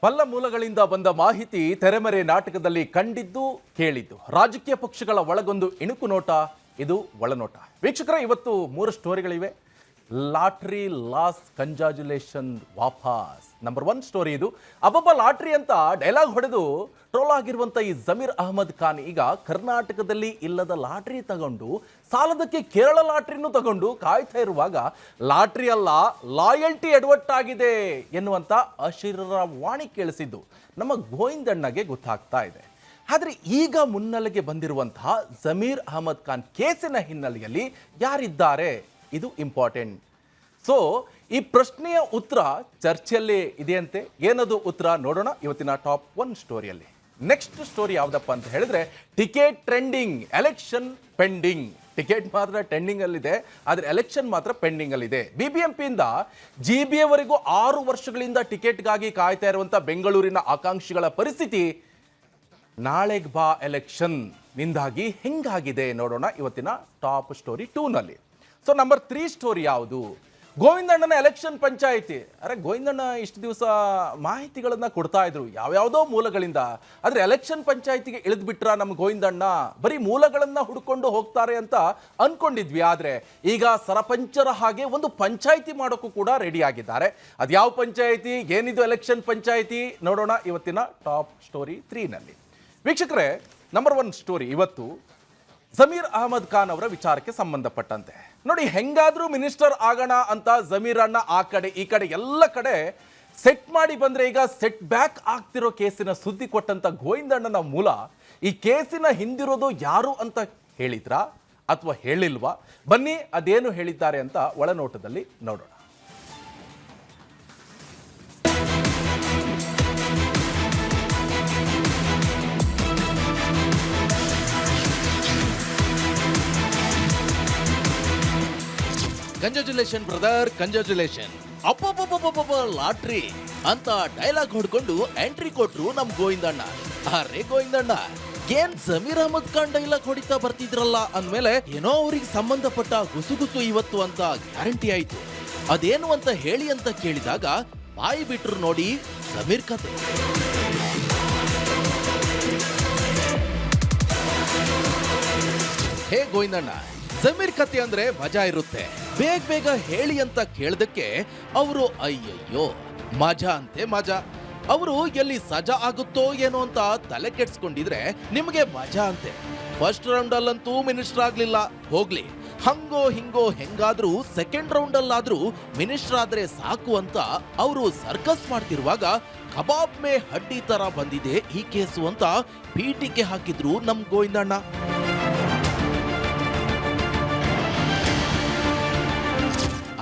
ಬಲ್ಲ ಮೂಲಗಳಿಂದ ಬಂದ ಮಾಹಿತಿ ತೆರೆಮರೆ ನಾಟಕದಲ್ಲಿ ಕಂಡಿದ್ದು ಕೇಳಿದ್ದು ರಾಜಕೀಯ ಪಕ್ಷಗಳ ಒಳಗೊಂದು ಇಣುಕು ನೋಟ ಇದು ಒಳನೋಟ. ವೀಕ್ಷಕರೇ, ಇವತ್ತು 3 ಸ್ಟೋರಿಗಳಿವೆ. ಲಾಟ್ರಿ ಲಾಸ್ ಕಂಜಾಜುಲೇಷನ್ ವಾಪಸ್. ನಂಬರ್ 1 ಸ್ಟೋರಿ ಇದು. ಅಬ್ಬಬ್ಬ ಲಾಟ್ರಿ ಅಂತ ಡೈಲಾಗ್ ಹೊಡೆದು ಟ್ರೋಲ್ ಆಗಿರುವಂಥ ಈ ಜಮೀರ್ ಅಹಮದ್ ಖಾನ್ ಈಗ ಕರ್ನಾಟಕದಲ್ಲಿ ಇಲ್ಲದ ಲಾಟ್ರಿ ತಗೊಂಡು ಸಾಲದಕ್ಕೆ ಕೇರಳ ಲಾಟ್ರಿನೂ ತಗೊಂಡು ಕಾಯ್ತಾ ಇರುವಾಗ ಲಾಟ್ರಿ ಅಲ್ಲ ಲಾಯಲ್ಟಿ ಎಡವಟ್ ಆಗಿದೆ ಎನ್ನುವಂಥ ಅಶರೀರ ವಾಣಿ ಕೇಳಿಸಿದ್ದು ನಮ್ಮ ಗೋವಿಂದಣ್ಣಗೆ ಗೊತ್ತಾಗ್ತಾ ಇದೆ. ಆದರೆ ಈಗ ಮುನ್ನೆಲೆಗೆ ಬಂದಿರುವಂತಹ ಜಮೀರ್ ಅಹಮದ್ ಖಾನ್ ಕೇಸಿನ ಹಿನ್ನೆಲೆಯಲ್ಲಿ ಯಾರಿದ್ದಾರೆ ಇದು ಇಂಪಾರ್ಟೆಂಟ್. ಸೊ ಈ ಪ್ರಶ್ನೆಯ ಉತ್ತರ ಚರ್ಚೆಯಲ್ಲೇ ಇದೆಯಂತೆ. ಏನದು ಉತ್ತರ ನೋಡೋಣ ಇವತ್ತಿನ ಟಾಪ್ 1 ಸ್ಟೋರಿಯಲ್ಲಿ. ನೆಕ್ಸ್ಟ್ ಸ್ಟೋರಿ ಯಾವುದಪ್ಪ ಅಂತ ಹೇಳಿದ್ರೆ, ticket trending, election pending. Ticket ಮಾತ್ರ ಟ್ರೆಂಡಿಂಗ್ ಅಲ್ಲಿದೆ, ಆದರೆ ಎಲೆಕ್ಷನ್ ಮಾತ್ರ ಪೆಂಡಿಂಗ್ ಅಲ್ಲಿದೆ. ಬಿಬಿಎಂಪಿಯಿಂದ ಜಿಬಿಯವರೆಗೂ 6 ವರ್ಷಗಳಿಂದ ಟಿಕೆಟ್ಗಾಗಿ ಕಾಯ್ತಾ ಇರುವಂಥ ಬೆಂಗಳೂರಿನ ಆಕಾಂಕ್ಷಿಗಳ ಪರಿಸ್ಥಿತಿ ನಾಳೆಗೆ ಬಾ ಎಲೆಕ್ಷನ್ ನಿಂದಾಗಿ ಹೆಂಗಾಗಿದೆ ನೋಡೋಣ ಇವತ್ತಿನ ಟಾಪ್ ಸ್ಟೋರಿ 2ನಲ್ಲಿ. ಸೊ ನಂಬರ್ 3 ಸ್ಟೋರಿ ಯಾವುದು? ಗೋವಿಂದಣ್ಣನ ಎಲೆಕ್ಷನ್ ಪಂಚಾಯಿತಿ. ಗೋವಿಂದಣ್ಣ ಇಷ್ಟು ದಿವಸ ಮಾಹಿತಿಗಳನ್ನು ಕೊಡ್ತಾ ಇದ್ರು ಯಾವ್ಯಾವುದೋ ಮೂಲಗಳಿಂದ. ಆದರೆ ಎಲೆಕ್ಷನ್ ಪಂಚಾಯಿತಿಗೆ ಇಳಿದ್ಬಿಟ್ರ ನಮ್ಮ ಗೋವಿಂದಣ್ಣ, ಬರೀ ಮೂಲಗಳನ್ನು ಹುಡ್ಕೊಂಡು ಹೋಗ್ತಾರೆ ಅಂತ ಅನ್ಕೊಂಡಿದ್ವಿ. ಆದರೆ ಈಗ ಸರಪಂಚರ ಹಾಗೆ ಒಂದು ಪಂಚಾಯಿತಿ ಮಾಡೋಕ್ಕೂ ಕೂಡ ರೆಡಿ ಆಗಿದ್ದಾರೆ. ಅದು ಯಾವ ಪಂಚಾಯಿತಿ, ಏನಿದು ಎಲೆಕ್ಷನ್ ಪಂಚಾಯಿತಿ ನೋಡೋಣ ಇವತ್ತಿನ ಟಾಪ್ ಸ್ಟೋರಿ 3ನಲ್ಲಿ. ವೀಕ್ಷಕರೇ, ನಂಬರ್ 1 ಸ್ಟೋರಿ ಇವತ್ತು ಜಮೀರ್ ಅಹಮದ್ ಖಾನ್ ಅವರ ವಿಚಾರಕ್ಕೆ ಸಂಬಂಧಪಟ್ಟಂತೆ. ನೋಡಿ, ಹೆಂಗಾದ್ರೂ ಮಿನಿಸ್ಟರ್ ಆಗೋಣ ಅಂತ ಜಮೀರ್ ಅಣ್ಣ ಆ ಕಡೆ ಈ ಕಡೆ ಎಲ್ಲ ಕಡೆ ಸೆಟ್ ಮಾಡಿ ಬಂದ್ರೆ, ಈಗ ಸೆಟ್ ಬ್ಯಾಕ್ ಆಗ್ತಿರೋ ಕೇಸಿನ ಸುದ್ದಿ ಕೊಟ್ಟಂತ ಗೋವಿಂದಣ್ಣನ ಮೂಲ ಈ ಕೇಸಿನ ಹಿಂದಿರೋದು ಯಾರು ಅಂತ ಹೇಳಿದ್ರಾ ಅಥವಾ ಹೇಳಿಲ್ವಾ? ಬನ್ನಿ ಅದೇನು ಹೇಳಿದ್ದಾರೆ ಅಂತ ಒಳನೋಟದಲ್ಲಿ ನೋಡೋಣ. Congratulation brother, congratulation. ಅಪ್ಪಪ್ಪಪ್ಪಪ್ಪ ಲಾಟ್ರಿ ಅಂತ ಡೈಲಾಗ್ ಹೊಡ್ಕೊಂಡು ಎಂಟ್ರಿ ಕೊಟ್ರು ನಮ್ ಗೋವಿಂದಣ್ಣ. ಅರೆ ಗೋವಿಂದಣ್ಣ, ಏನ್ ಜಮೀರ್ ಅಹಮದ್ ಖಾನ್ ಡೈಲಾಗ್ ಹೊಡಿತಾ ಬರ್ತಿದ್ರಲ್ಲ ಅಂದ್ಮೇಲೆ ಏನೋ ಅವ್ರಿಗೆ ಸಂಬಂಧಪಟ್ಟ ಗುಸುಗುಸು ಇವತ್ತು ಅಂತ ಗ್ಯಾರಂಟಿ ಆಯ್ತು. ಅದೇನು ಅಂತ ಹೇಳಿ ಅಂತ ಕೇಳಿದಾಗ ಬಾಯಿ ಬಿಟ್ರು ನೋಡಿ ಜಮೀರ್ ಕತೆ. ಹೇ ಗೋವಿಂದಣ್ಣ, ಜಮೀರ್ ಕತೆ ಅಂದ್ರೆ ಮಜಾ ಇರುತ್ತೆ. ಬೇಗ ಬೇಗ ಹೇಳಿ ಅಂತ ಕೇಳದಕ್ಕೆ ಅವರು ಅಯ್ಯಯ್ಯೋ ಮಜಾ ಅಂತೆ ಮಜಾ. ಅವರು ಎಲ್ಲಿ ಸಜಾ ಆಗುತ್ತೋ ಏನೋ ಅಂತ ತಲೆ ಕೆಡ್ಸ್ಕೊಂಡಿದ್ರೆ ನಿಮಗೆ ಮಜಾ ಅಂತೆ. ಫಸ್ಟ್ ರೌಂಡ್ ಅಲ್ಲಂತೂ ಮಿನಿಸ್ಟರ್ ಆಗ್ಲಿಲ್ಲ, ಹೋಗ್ಲಿ, ಹಂಗೋ ಹಿಂಗೋ ಹೆಂಗಾದ್ರೂ ಸೆಕೆಂಡ್ ರೌಂಡ್ ಅಲ್ಲಾದ್ರೂ ಮಿನಿಸ್ಟರ್ ಆದ್ರೆ ಸಾಕು ಅಂತ ಅವರು ಸರ್ಕಸ್ ಮಾಡ್ತಿರುವಾಗ ಕಬಾಬ್ ಮೇ ಹಡ್ಡಿ ತರ ಬಂದಿದೆ ಈ ಕೇಸು ಅಂತ ಪೀಟಿಕೆ ಹಾಕಿದ್ರು ನಮ್ ಗೋವಿಂದಣ್ಣ.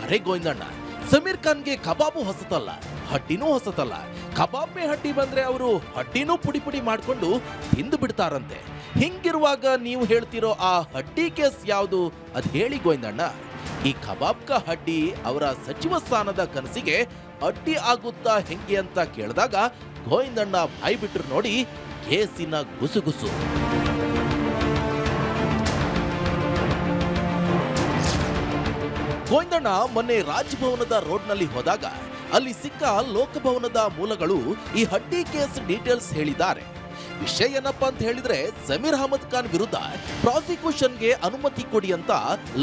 ಅರೆ ಗೋವಿಂದಣ್ಣ, ಜಮೀರ್ ಖಾನ್ಗೆ ಕಬಾಬು ಹೊಸತಲ್ಲ, ಹಡ್ಡಿನೂ ಹೊಸತಲ್ಲ. ಕಬಾಬ್ ಮೇ ಹಡ್ಡಿ ಬಂದ್ರೆ ಅವರು ಹಡ್ಡಿನೂ ಪುಡಿ ಪುಡಿ ಮಾಡ್ಕೊಂಡು ತಿಂದು ಬಿಡ್ತಾರಂತೆ. ಹಿಂಗಿರುವಾಗ ನೀವು ಹೇಳ್ತಿರೋ ಆ ಹಡ್ಡಿ ಕೇಸ್ ಯಾವುದು ಅದ್ ಹೇಳಿ ಗೋವಿಂದಣ್ಣ. ಈ ಕಬಾಬ್ ಕ ಹಡ್ಡಿ ಅವರ ಸಚಿವ ಸ್ಥಾನದ ಕನಸಿಗೆ ಅಡ್ಡಿ ಆಗುತ್ತಾ ಹೆಂಗೆ ಅಂತ ಕೇಳಿದಾಗ ಗೋವಿಂದಣ್ಣ ಬಾಯಿ ಬಿಟ್ರು ನೋಡಿ ಕೇಸಿನ ಗುಸುಗುಸು. ಗೋವಿಂದಣ್ಣ ಮೊನ್ನೆ ರಾಜಭವನದ ರೋಡ್ನಲ್ಲಿ ಹೋದಾಗ ಅಲ್ಲಿ ಸಿಕ್ಕ ಲೋಕಭವನದ ಮೂಲಗಳು ಈ ಹಡ್ಡಿ ಕೇಸ್ ಡೀಟೇಲ್ಸ್ ಹೇಳಿದ್ದಾರೆ. ವಿಷಯ ಏನಪ್ಪಾ ಅಂತ ಹೇಳಿದ್ರೆ, ಜಮೀರ್ ಅಹಮದ್ ಖಾನ್ ವಿರುದ್ಧ ಪ್ರಾಸಿಕ್ಯೂಷನ್ಗೆ ಅನುಮತಿ ಕೊಡಿ ಅಂತ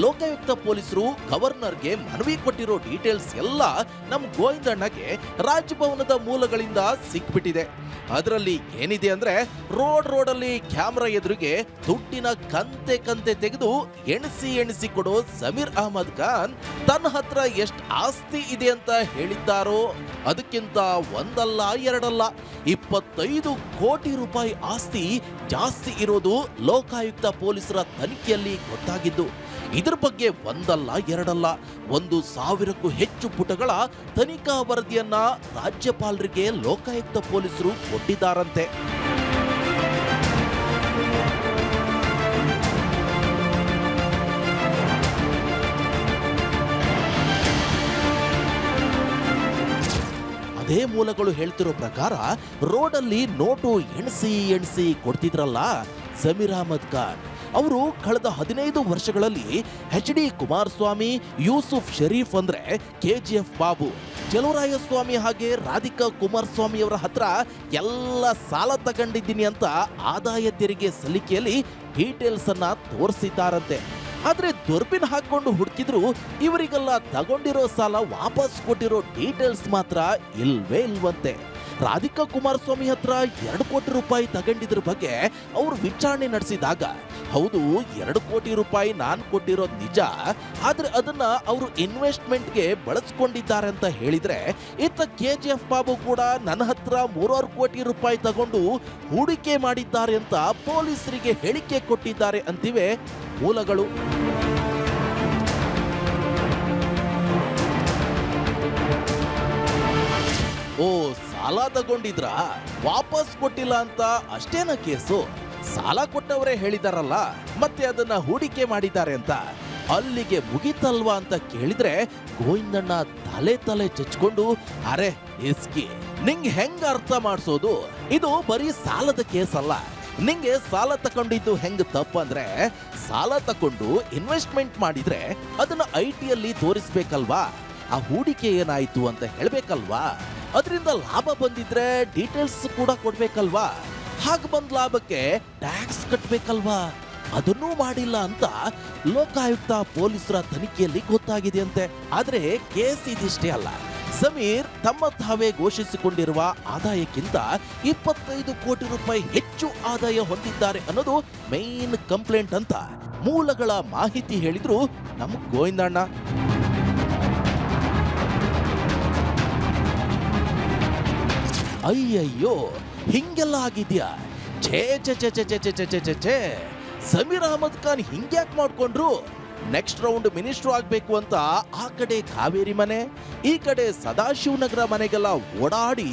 ಲೋಕಾಯುಕ್ತ ಪೊಲೀಸರು ಗವರ್ನರ್ಗೆ ಮನವಿ ಕೊಟ್ಟಿರೋ ಡೀಟೇಲ್ಸ್ ಎಲ್ಲ ನಮ್ ಗೋವಿಂದಣ್ಣಗೆ ರಾಜಭವನದ ಮೂಲಗಳಿಂದ ಸಿಕ್ಬಿಟ್ಟಿದೆ. ಅದರಲ್ಲಿ ಏನಿದೆ ಅಂದ್ರೆ, ರೋಡಲ್ಲಿ ಕ್ಯಾಮ್ರಾ ಎದುರಿಗೆ ದುಡ್ಡಿನ ಕಂತೆ ತೆಗೆದು ಎಣಿಸಿ ಕೊಡೋ ಜಮೀರ್ ಅಹಮದ್ ಖಾನ್ ತನ್ನ ಹತ್ರ ಎಷ್ಟು ಆಸ್ತಿ ಇದೆ ಅಂತ ಹೇಳಿದ್ದಾರೋ ಅದಕ್ಕಿಂತ ಒಂದಲ್ಲ ಎರಡಲ್ಲ 25 ಕೋಟಿ ರೂಪಾಯಿ ಆಸ್ತಿ ಜಾಸ್ತಿ ಇರೋದು ಲೋಕಾಯುಕ್ತ ಪೊಲೀಸರ ತನಿಖೆಯಲ್ಲಿ ಗೊತ್ತಾಗಿದ್ದು. ಇದ್ರ ಬಗ್ಗೆ ಒಂದಲ್ಲ ಎರಡಲ್ಲ 1,000ಕ್ಕೂ ಹೆಚ್ಚು ಪುಟಗಳ ತನಿಖಾ ವರದಿಯನ್ನ ರಾಜ್ಯಪಾಲರಿಗೆ ಲೋಕಾಯುಕ್ತ ಪೊಲೀಸರು ಕೊಟ್ಟಿದ್ದಾರಂತೆ. ಅದೇ ಮೂಲಗಳು ಹೇಳ್ತಿರೋ ಪ್ರಕಾರ ರೋಡಲ್ಲಿ ನೋಟು ಎಣಿಸಿ ಕೊಡ್ತಿದ್ರಲ್ಲ ಜಮೀರ್ ಅಹಮದ್ ಖಾನ್, ಅವರು ಕಳೆದ 15 ವರ್ಷಗಳಲ್ಲಿ HD ಕುಮಾರಸ್ವಾಮಿ, ಯೂಸುಫ್ ಶರೀಫ್ ಅಂದ್ರೆ KGF ಬಾಬು, ಚಲುವರಾಯಸ್ವಾಮಿ ಹಾಗೆ ರಾಧಿಕಾ ಕುಮಾರಸ್ವಾಮಿ ಅವರ ಹತ್ರ ಎಲ್ಲ ಸಾಲ ತಗೊಂಡಿದ್ದೀನಿ ಅಂತ ಆದಾಯ ತೆರಿಗೆ ಸಲ್ಲಿಕೆಯಲ್ಲಿ ಡೀಟೇಲ್ಸ್ ಅನ್ನ ತೋರಿಸಿದ್ದಾರಂತೆ. ಆದ್ರೆ ದುರ್ಬಿನ್ ಹಾಕೊಂಡು ಹುಡುಕಿದ್ರು ಇವರಿಗೆಲ್ಲ ತಗೊಂಡಿರೋ ಸಾಲ ವಾಪಸ್ ಕೊಟ್ಟಿರೋ ಡೀಟೇಲ್ಸ್ ಮಾತ್ರ ಇಲ್ವೇ ಇಲ್ವಂತೆ. ರಾಧಿಕಾ ಕುಮಾರಸ್ವಾಮಿ ಹತ್ರ 2 ಕೋಟಿ ರೂಪಾಯಿ ತಗೊಂಡಿದ್ರ ಬಗ್ಗೆ ಅವರು ವಿಚಾರಣೆ ನಡೆಸಿದಾಗ, ಹೌದು 2 ಕೋಟಿ ರೂಪಾಯಿ ನಾನು ಕೊಟ್ಟಿರೋದು ನಿಜ, ಆದ್ರೆ ಅದನ್ನ ಅವರು ಇನ್ವೆಸ್ಟ್ಮೆಂಟ್ಗೆ ಬಳಸ್ಕೊಂಡಿದ್ದಾರೆ ಅಂತ ಹೇಳಿದ್ರೆ, ಇತ್ತ KGF ಬಾಬು ಕೂಡ ನನ್ನ ಹತ್ರ 3 ಕೋಟಿ ರೂಪಾಯಿ ತಗೊಂಡು ಹೂಡಿಕೆ ಮಾಡಿದ್ದಾರೆ ಅಂತ ಪೊಲೀಸರಿಗೆ ಹೇಳಿಕೆ ಕೊಟ್ಟಿದ್ದಾರೆ ಅಂತಿವೆ ಮೂಲಗಳು. ಓ, ಸಾಲ ತಗೊಂಡಿದ್ರ ವಾಪಸ್ ಕೊಟ್ಟಿಲ್ಲ ಅಂತ ಅಷ್ಟೇನ ಕೇಸು? ಸಾಲ ಕೊಟ್ಟವರೇ ಹೇಳಿದಾರಲ್ಲ, ಮತ್ತೆ ಅದನ್ನ ಹೂಡಿಕೆ ಮಾಡಿದ್ದಾರೆ ಅಂತ ಅಲ್ಲಿಗೆ ಮುಗಿತಲ್ವಾ ಅಂತ ಕೇಳಿದ್ರೆ ಗೋವಿಂದಣ್ಣ ತಲೆ ಚಚ್ಕೊಂಡು, ಅರೆ ಇಸ್ಕಿ, ನಿಂಗೆ ಹೆಂಗ ಅರ್ಥ ಮಾಡಿಸೋದು? ಇದು ಬರೀ ಸಾಲದ ಕೇಸ್ ಅಲ್ಲ. ನಿಂಗೆ ಸಾಲ ತಗೊಂಡಿದ್ದು ಹೆಂಗ್ ತಪ್ಪಂದ್ರೆ, ಸಾಲ ತಕೊಂಡು ಇನ್ವೆಸ್ಟ್ಮೆಂಟ್ ಮಾಡಿದ್ರೆ ಅದನ್ನ IT ತೋರಿಸ್ಬೇಕಲ್ವಾ, ಆ ಹೂಡಿಕೆ ಏನಾಯ್ತು ಅಂತ ಹೇಳ್ಬೇಕಲ್ವಾ, ಅದರಿಂದ ಲಾಭ ಬಂದಿದ್ರೆ ಡೀಟೇಲ್ಸ್ ಕೂಡ ಕೊಡ್ಬೇಕಲ್ವಾ, ಹಾಗೆ ಬಂದ ಲಾಭಕ್ಕೆ ಟ್ಯಾಕ್ಸ್ ಕಟ್ಬೇಕಲ್ವಾ, ಅದನ್ನೂ ಮಾಡಿಲ್ಲ ಅಂತ ಲೋಕಾಯುಕ್ತ ಪೊಲೀಸರ ತನಿಖೆಯಲ್ಲಿ ಗೊತ್ತಾಗಿದೆಯಂತೆ. ಆದ್ರೆ ಕೇಸ್ ಇದಿಷ್ಟೇ ಅಲ್ಲ. ಸಮೀರ್ ತಮ್ಮ ತಾವೇ ಘೋಷಿಸಿಕೊಂಡಿರುವ ಆದಾಯಕ್ಕಿಂತ 25 ಕೋಟಿ ರೂಪಾಯಿ ಹೆಚ್ಚು ಆದಾಯ ಹೊಂದಿದ್ದಾರೆ ಅನ್ನೋದು ಮೇನ್ ಕಂಪ್ಲೇಂಟ್ ಅಂತ ಮೂಲಗಳ ಮಾಹಿತಿ ಹೇಳಿದ್ರು ನಮ್ಮ ಗೋವಿಂದಣ್ಣ. ಅಯ್ಯಯ್ಯೋ, ಹಿಂಗೆಲ್ಲ ಆಗಿದ್ಯಾ? ಛೇ ಛೇ ಛೇ ಛೇ ಛೇ ಛೇ ಛೇ ಛೇ ಛೇ ಛೇ, ಸಮೀರ್ ಅಹಮದ್ ಖಾನ್ ಹಿಂಗ್ಯಾಕ್ ಮಾಡ್ಕೊಂಡ್ರು? ನೆಕ್ಸ್ಟ್ ರೌಂಡ್ ಮಿನಿಸ್ಟರ್ ಆಗ್ಬೇಕು ಅಂತ ಆ ಕಡೆ ಕಾವೇರಿ ಮನೆ, ಈ ಕಡೆ ಸದಾಶಿವನಗರ ಮನೆಗೆಲ್ಲ ಓಡಾಡಿ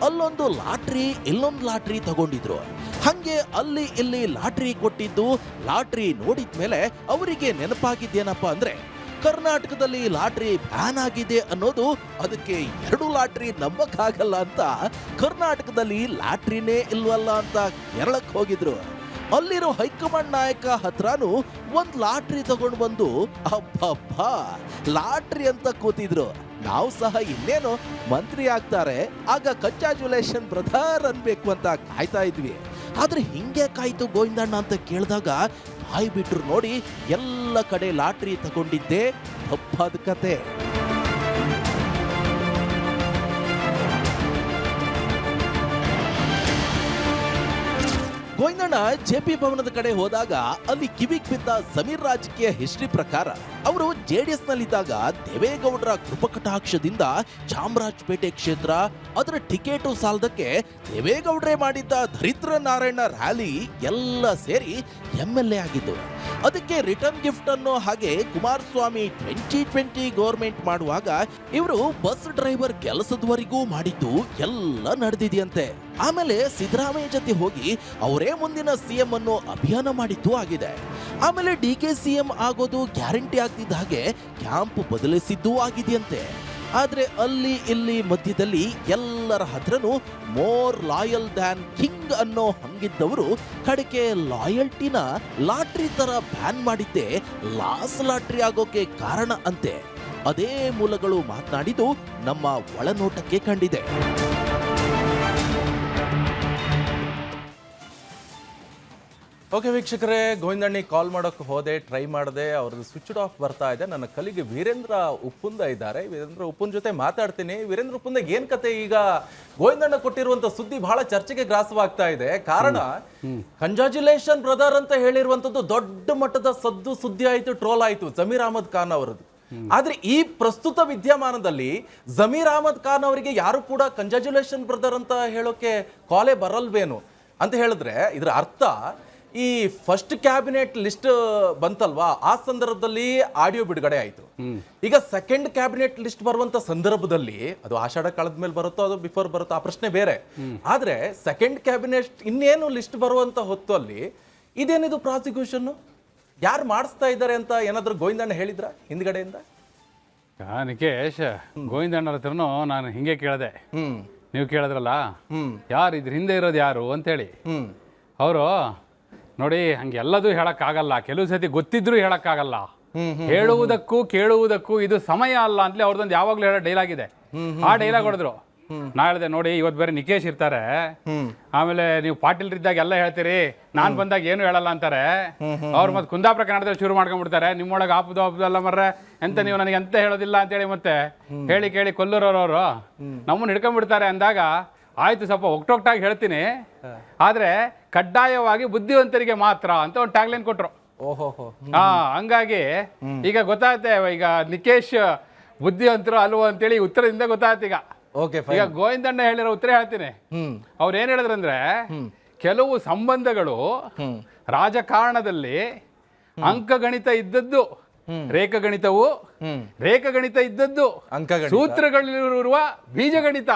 ಅಲ್ಲೊಂದು ಲಾಟ್ರಿ ಇಲ್ಲೊಂದು ಲಾಟ್ರಿ ತಗೊಂಡಿದ್ರು. ಹಂಗೆ ಅಲ್ಲಿ ಇಲ್ಲಿ ಲಾಟ್ರಿ ಕೊಟ್ಟಿದ್ದು, ಲಾಟ್ರಿ ನೋಡಿದ್ಮೇಲೆ ಅವರಿಗೆ ನೆನಪಾಗಿದ್ದೇನಪ್ಪ ಅಂದ್ರೆ, ಕರ್ನಾಟಕದಲ್ಲಿ ಲಾಟ್ರಿ ಬ್ಯಾನ್ ಆಗಿದೆ ಅನ್ನೋದು, ಅದಕ್ಕೆ 2 ಲಾಟ್ರಿ ನಂಬಕ್ಕಾಗಲ್ಲ ಅಂತ ಕರ್ನಾಟಕದಲ್ಲಿ ಲಾಟ್ರಿನೇ ಇಲ್ವಲ್ಲ ಅಂತ ಕೇರಳಕ್ಕೆ ಹೋಗಿದ್ರು. ಅಲ್ಲಿರೋ ಹೈಕಮಾಂಡ್ ನಾಯಕ ಹತ್ರನೂ 1 ಲಾಟ್ರಿ ತಗೊಂಡು ಬಂದು ಅಬ್ಬಬ್ಬಾ ಲಾಟ್ರಿ ಅಂತ ಕೂತಿದ್ರು. ನಾವು ಸಹ ಇನ್ನೇನು ಮಂತ್ರಿ ಆಗ್ತಾರೆ, ಆಗ ಕಂಗ್ರಾಚುಲೇಷನ್ ಬ್ರದರ್ ಅನ್ಬೇಕು ಅಂತ ಕಾಯ್ತಾ ಇದ್ವಿ. ಆದ್ರೆ ಹಿಂಗೆ ಕಾಯ್ತು ಗೋವಿಂದಣ್ಣ ಅಂತ ಕೇಳಿದಾಗ ಬಾಯಿ ಬಿಟ್ರು ನೋಡಿ, ಎಲ್ಲ ಕಡೆ ಲಾಟ್ರಿ ತಗೊಂಡಿದ್ದೆ ತಪ್ಪಾದ ಕತೆ. ಗೋವಿಂದಣ್ಣ JP ಭವನದ ಕಡೆ ಹೋದಾಗ ಅಲ್ಲಿ ಕಿವಿಗ್ ಬಿದ್ದ ಸಮೀರ್ ರಾಜಕೀಯ ಹಿಸ್ಟ್ರಿ ಪ್ರಕಾರ, ಅವರು JDS ನಲ್ಲಿದ್ದಾಗ ದೇವೇಗೌಡರ ಕೃಪಕಟಾಕ್ಷದಿಂದ ಚಾಮರಾಜಪೇಟೆ ಕ್ಷೇತ್ರ, ಅದರ ಟಿಕೆಟು ಸಾಲದಕ್ಕೆ ದೇವೇಗೌಡರೇ ಮಾಡಿದ್ದ ದರಿದ್ರ ನಾರಾಯಣ ರ್ಯಾಲಿ ಎಲ್ಲ ಸೇರಿ MLA ಆಗಿದ್ದು. ಅದಕ್ಕೆ ರಿಟರ್ನ್ ಗಿಫ್ಟ್ ಅನ್ನು ಹಾಗೆ ಕುಮಾರಸ್ವಾಮಿ 2020 ಗೌರ್ಮೆಂಟ್ ಮಾಡುವಾಗ ಇವರು ಬಸ್ ಡ್ರೈವರ್ ಕೆಲಸದವರೆಗೂ ಮಾಡಿದ್ದು ಎಲ್ಲ ನಡೆದಿದೆಯಂತೆ. ಆಮೇಲೆ ಸಿದ್ದರಾಮಯ್ಯ ಜೊತೆ ಹೋಗಿ ಅವರೇ ಮುಂದಿನ CM ಅನ್ನೋ ಅಭಿಯಾನ ಮಾಡಿದ್ದು ಆಗಿದೆ. ಆಮೇಲೆ DK CM ಆಗೋದು ಗ್ಯಾರಂಟಿ ಆಗ್ತಿದ್ದ ಹಾಗೆ ಕ್ಯಾಂಪ್ ಬದಲಿಸಿದ್ದೂ ಆಗಿದೆಯಂತೆ. ಆದ್ರೆ ಅಲ್ಲಿ ಇಲ್ಲಿ ಮಧ್ಯದಲ್ಲಿ ಎಲ್ಲರ ಹತ್ರನೂ ಮೋರ್ ಲಾಯಲ್ ದ್ಯಾನ್ ಕಿಂಗ್ ಅನ್ನೋ ಹಂಗಿದ್ದವರು ಕಡೆಗೆ ಲಾಯಲ್ಟಿನ ಲಾಟ್ರಿ ತರ ಬ್ಯಾನ್ ಮಾಡಿದ್ದೆ ಲಾಸ್ ಲಾಟ್ರಿ ಆಗೋಕೆ ಕಾರಣ ಅಂತೆ. ಅದೇ ಮೂಲಗಳು ಮಾತನಾಡಿದ್ದು ನಮ್ಮ ಒಳನೋಟಕ್ಕೆ ಕಂಡಿದೆ. ಓಕೆ ವೀಕ್ಷಕರೇ, ಗೋವಿಂದಣ್ಣಿಗೆ ಕಾಲ್ ಮಾಡೋಕ್ಕೆ ಹೋದೆ, ಟ್ರೈ ಮಾಡಿದೆ, ಅವ್ರದ್ದು ಸ್ವಿಚ್ ಆಫ್ ಬರ್ತಾ ಇದೆ. ನನ್ನ ಕಲಿಗೆ ವೀರೇಂದ್ರ ಉಪ್ಪುಂದ ಇದ್ದಾರೆ. ವೀರೇಂದ್ರ ಉಪ್ಪುನ್ ಜೊತೆ ಮಾತಾಡ್ತೀನಿ. ವೀರೇಂದ್ರ ಉಪ್ಪುಂದಾಗ ಏನ್ ಕತೆ? ಈಗ ಗೋವಿಂದಣ್ಣ ಕೊಟ್ಟಿರುವಂತ ಸುದ್ದಿ ಬಹಳ ಚರ್ಚೆಗೆ ಗ್ರಾಸವಾಗ್ತಾ ಇದೆ. ಕಾರಣ, ಕಂಗ್ರಾಚುಲೇಷನ್ ಬ್ರದರ್ ಅಂತ ಹೇಳಿರುವಂತದ್ದು ದೊಡ್ಡ ಮಟ್ಟದ ಸದ್ದು ಸುದ್ದಿ ಆಯ್ತು, ಟ್ರೋಲ್ ಆಯ್ತು ಜಮೀರ್ ಅಹಮದ್ ಖಾನ್ ಅವರದ್ದು. ಆದ್ರೆ ಈ ಪ್ರಸ್ತುತ ವಿದ್ಯಮಾನದಲ್ಲಿ ಜಮೀರ್ ಅಹಮದ್ ಖಾನ್ ಅವರಿಗೆ ಯಾರು ಕೂಡ ಕಂಗ್ರಾಚುಲೇಷನ್ ಬ್ರದರ್ ಅಂತ ಹೇಳೋಕೆ ಕಾಲೇ ಬರಲ್ವೇನು ಅಂತ ಹೇಳಿದ್ರೆ, ಇದ್ರ ಅರ್ಥ ಈ ಫಸ್ಟ್ ಕ್ಯಾಬಿನೆಟ್ ಲಿಸ್ಟ್ ಬಂತಲ್ವಾ, ಆ ಸಂದರ್ಭದಲ್ಲಿ ಆಡಿಯೋ ಬಿಡುಗಡೆ ಆಯ್ತು. ಈಗ ಸೆಕೆಂಡ್ ಕ್ಯಾಬಿನೆಟ್ ಲಿಸ್ಟ್ ಬರುವಂತ ಸಂದರ್ಭದಲ್ಲಿ, ಅದು ಆಷಾಢ ಕಳೆದ ಮೇಲೆ ಬರುತ್ತೋ ಅದು ಬಿಫೋರ್ ಬರುತ್ತೋ ಆ ಪ್ರಶ್ನೆ ಬೇರೆ. ಆದ್ರೆ ಸೆಕೆಂಡ್ ಕ್ಯಾಬಿನೆಟ್ ಇನ್ನೇನು ಲಿಸ್ಟ್ ಬರುವಂತ ಹೊತ್ತು ಅಲ್ಲಿ ಇದೇನಿದು ಪ್ರಾಸಿಕ್ಯೂಷನ್ ಯಾರು ಮಾಡಿಸ್ತಾ ಇದ್ದಾರೆ ಅಂತ ಏನಾದ್ರು ಗೋವಿಂದಣ್ಣ ಹೇಳಿದ್ರ ಹಿಂದ್ಗಡೆಯಿಂದ? ನಿಕೇಶ್, ಗೋವಿಂದಣ್ಣರ ಹತ್ರನು ನಾನು ಹಿಂಗೆ ಕೇಳಿದೆ, ನೀವು ಕೇಳಿದ್ರಲ್ಲ ಯಾರು ಇದ್ರ ಹಿಂದೆ ಇರೋದು ಯಾರು ಅಂತೇಳಿ. ಅವರು ನೋಡಿ ಹಂಗೆಲ್ಲದೂ ಹೇಳಕ್ಕಾಗಲ್ಲ, ಕೆಲವು ಸತಿ ಗೊತ್ತಿದ್ರು ಹೇಳಕ್ಕಾಗಲ್ಲ. ಹೇಳುವುದಕ್ಕೂ ಕೇಳುವುದಕ್ಕೂ ಇದು ಸಮಯ ಅಲ್ಲ ಅಂತಲೇ ಅವ್ರದ್ದೊಂದು ಯಾವಾಗ್ಲೂ ಹೇಳೋ ಡೈಲಾಗ್ ಇದೆ. ಆ ಡೈಲಾಗ್ ಹೊಡೆದ್ರು. ನಾ ಹೇಳಿದೆ ನೋಡಿ, ಇವತ್ತು ಬೇರೆ ನಿಕೇಶ್ ಇರ್ತಾರೆ, ಆಮೇಲೆ ನೀವು ಪಾಟೀಲ್ ಇದ್ದಾಗ ಎಲ್ಲ ಹೇಳ್ತೀರಿ, ನಾನ್ ಬಂದಾಗ ಏನು ಹೇಳಲ್ಲ ಅಂತಾರೆ. ಅವ್ರು ಮತ್ತೆ ಕುಂದಾಪುರ ಕನ್ನಡದಲ್ಲಿ ಶುರು ಮಾಡ್ಕೊಂಡ್ಬಿಡ್ತಾರೆ, ನಿಮ್ಮೊಳಗೆ ಆಪುದಲ್ಲ ಮರ್ರೆ ಎಂತ ನೀವು ನನಗೆ ಎಂತ ಹೇಳೋದಿಲ್ಲ ಅಂತೇಳಿ ಮತ್ತೆ ಹೇಳಿ ಕೇಳಿ ಕೊಲ್ಲೂರವ್ರವರು ನಮ್ಮನ್ನು ಹಿಡ್ಕೊಂಡ್ಬಿಡ್ತಾರೆ ಅಂದಾಗ ಆಯ್ತು ಸ್ವಲ್ಪ ಒಕ್ಟೊಕ್ಟಾಗಿ ಹೇಳ್ತೀನಿ, ಆದ್ರೆ ಕಡ್ಡಾಯವಾಗಿ ಬುದ್ಧಿವಂತರಿಗೆ ಮಾತ್ರ ಅಂತ ಒಂದು ಟ್ಯಾಗ್ಲೈನ್ ಕೊಟ್ರು. ಹಂಗಾಗಿ ಈಗ ಗೊತ್ತಾಗುತ್ತೆ, ಈಗ ನಿಕೇಶ್ ಬುದ್ಧಿವಂತರು ಅಲ್ವೋ ಅಂತೇಳಿ ಉತ್ತರದಿಂದ ಗೊತ್ತಾಯ್ತು. ಈಗ ಗೋವಿಂದಣ್ಣ ಹೇಳಿರೋ ಉತ್ತರ ಹೇಳ್ತೀನಿ. ಅವ್ರು ಏನ್ ಹೇಳಿದ್ರಂದ್ರೆ, ಕೆಲವು ಸಂಬಂಧಗಳು ರಾಜಕಾರಣದಲ್ಲಿ ಅಂಕಗಣಿತ ಇದ್ದದ್ದು ರೇಖಾಗಣಿತವು, ರೇಖಾಗಣಿತ ಇದ್ದದ್ದು ಸೂತ್ರಗಳಿರುವ ಬೀಜಗಣಿತ,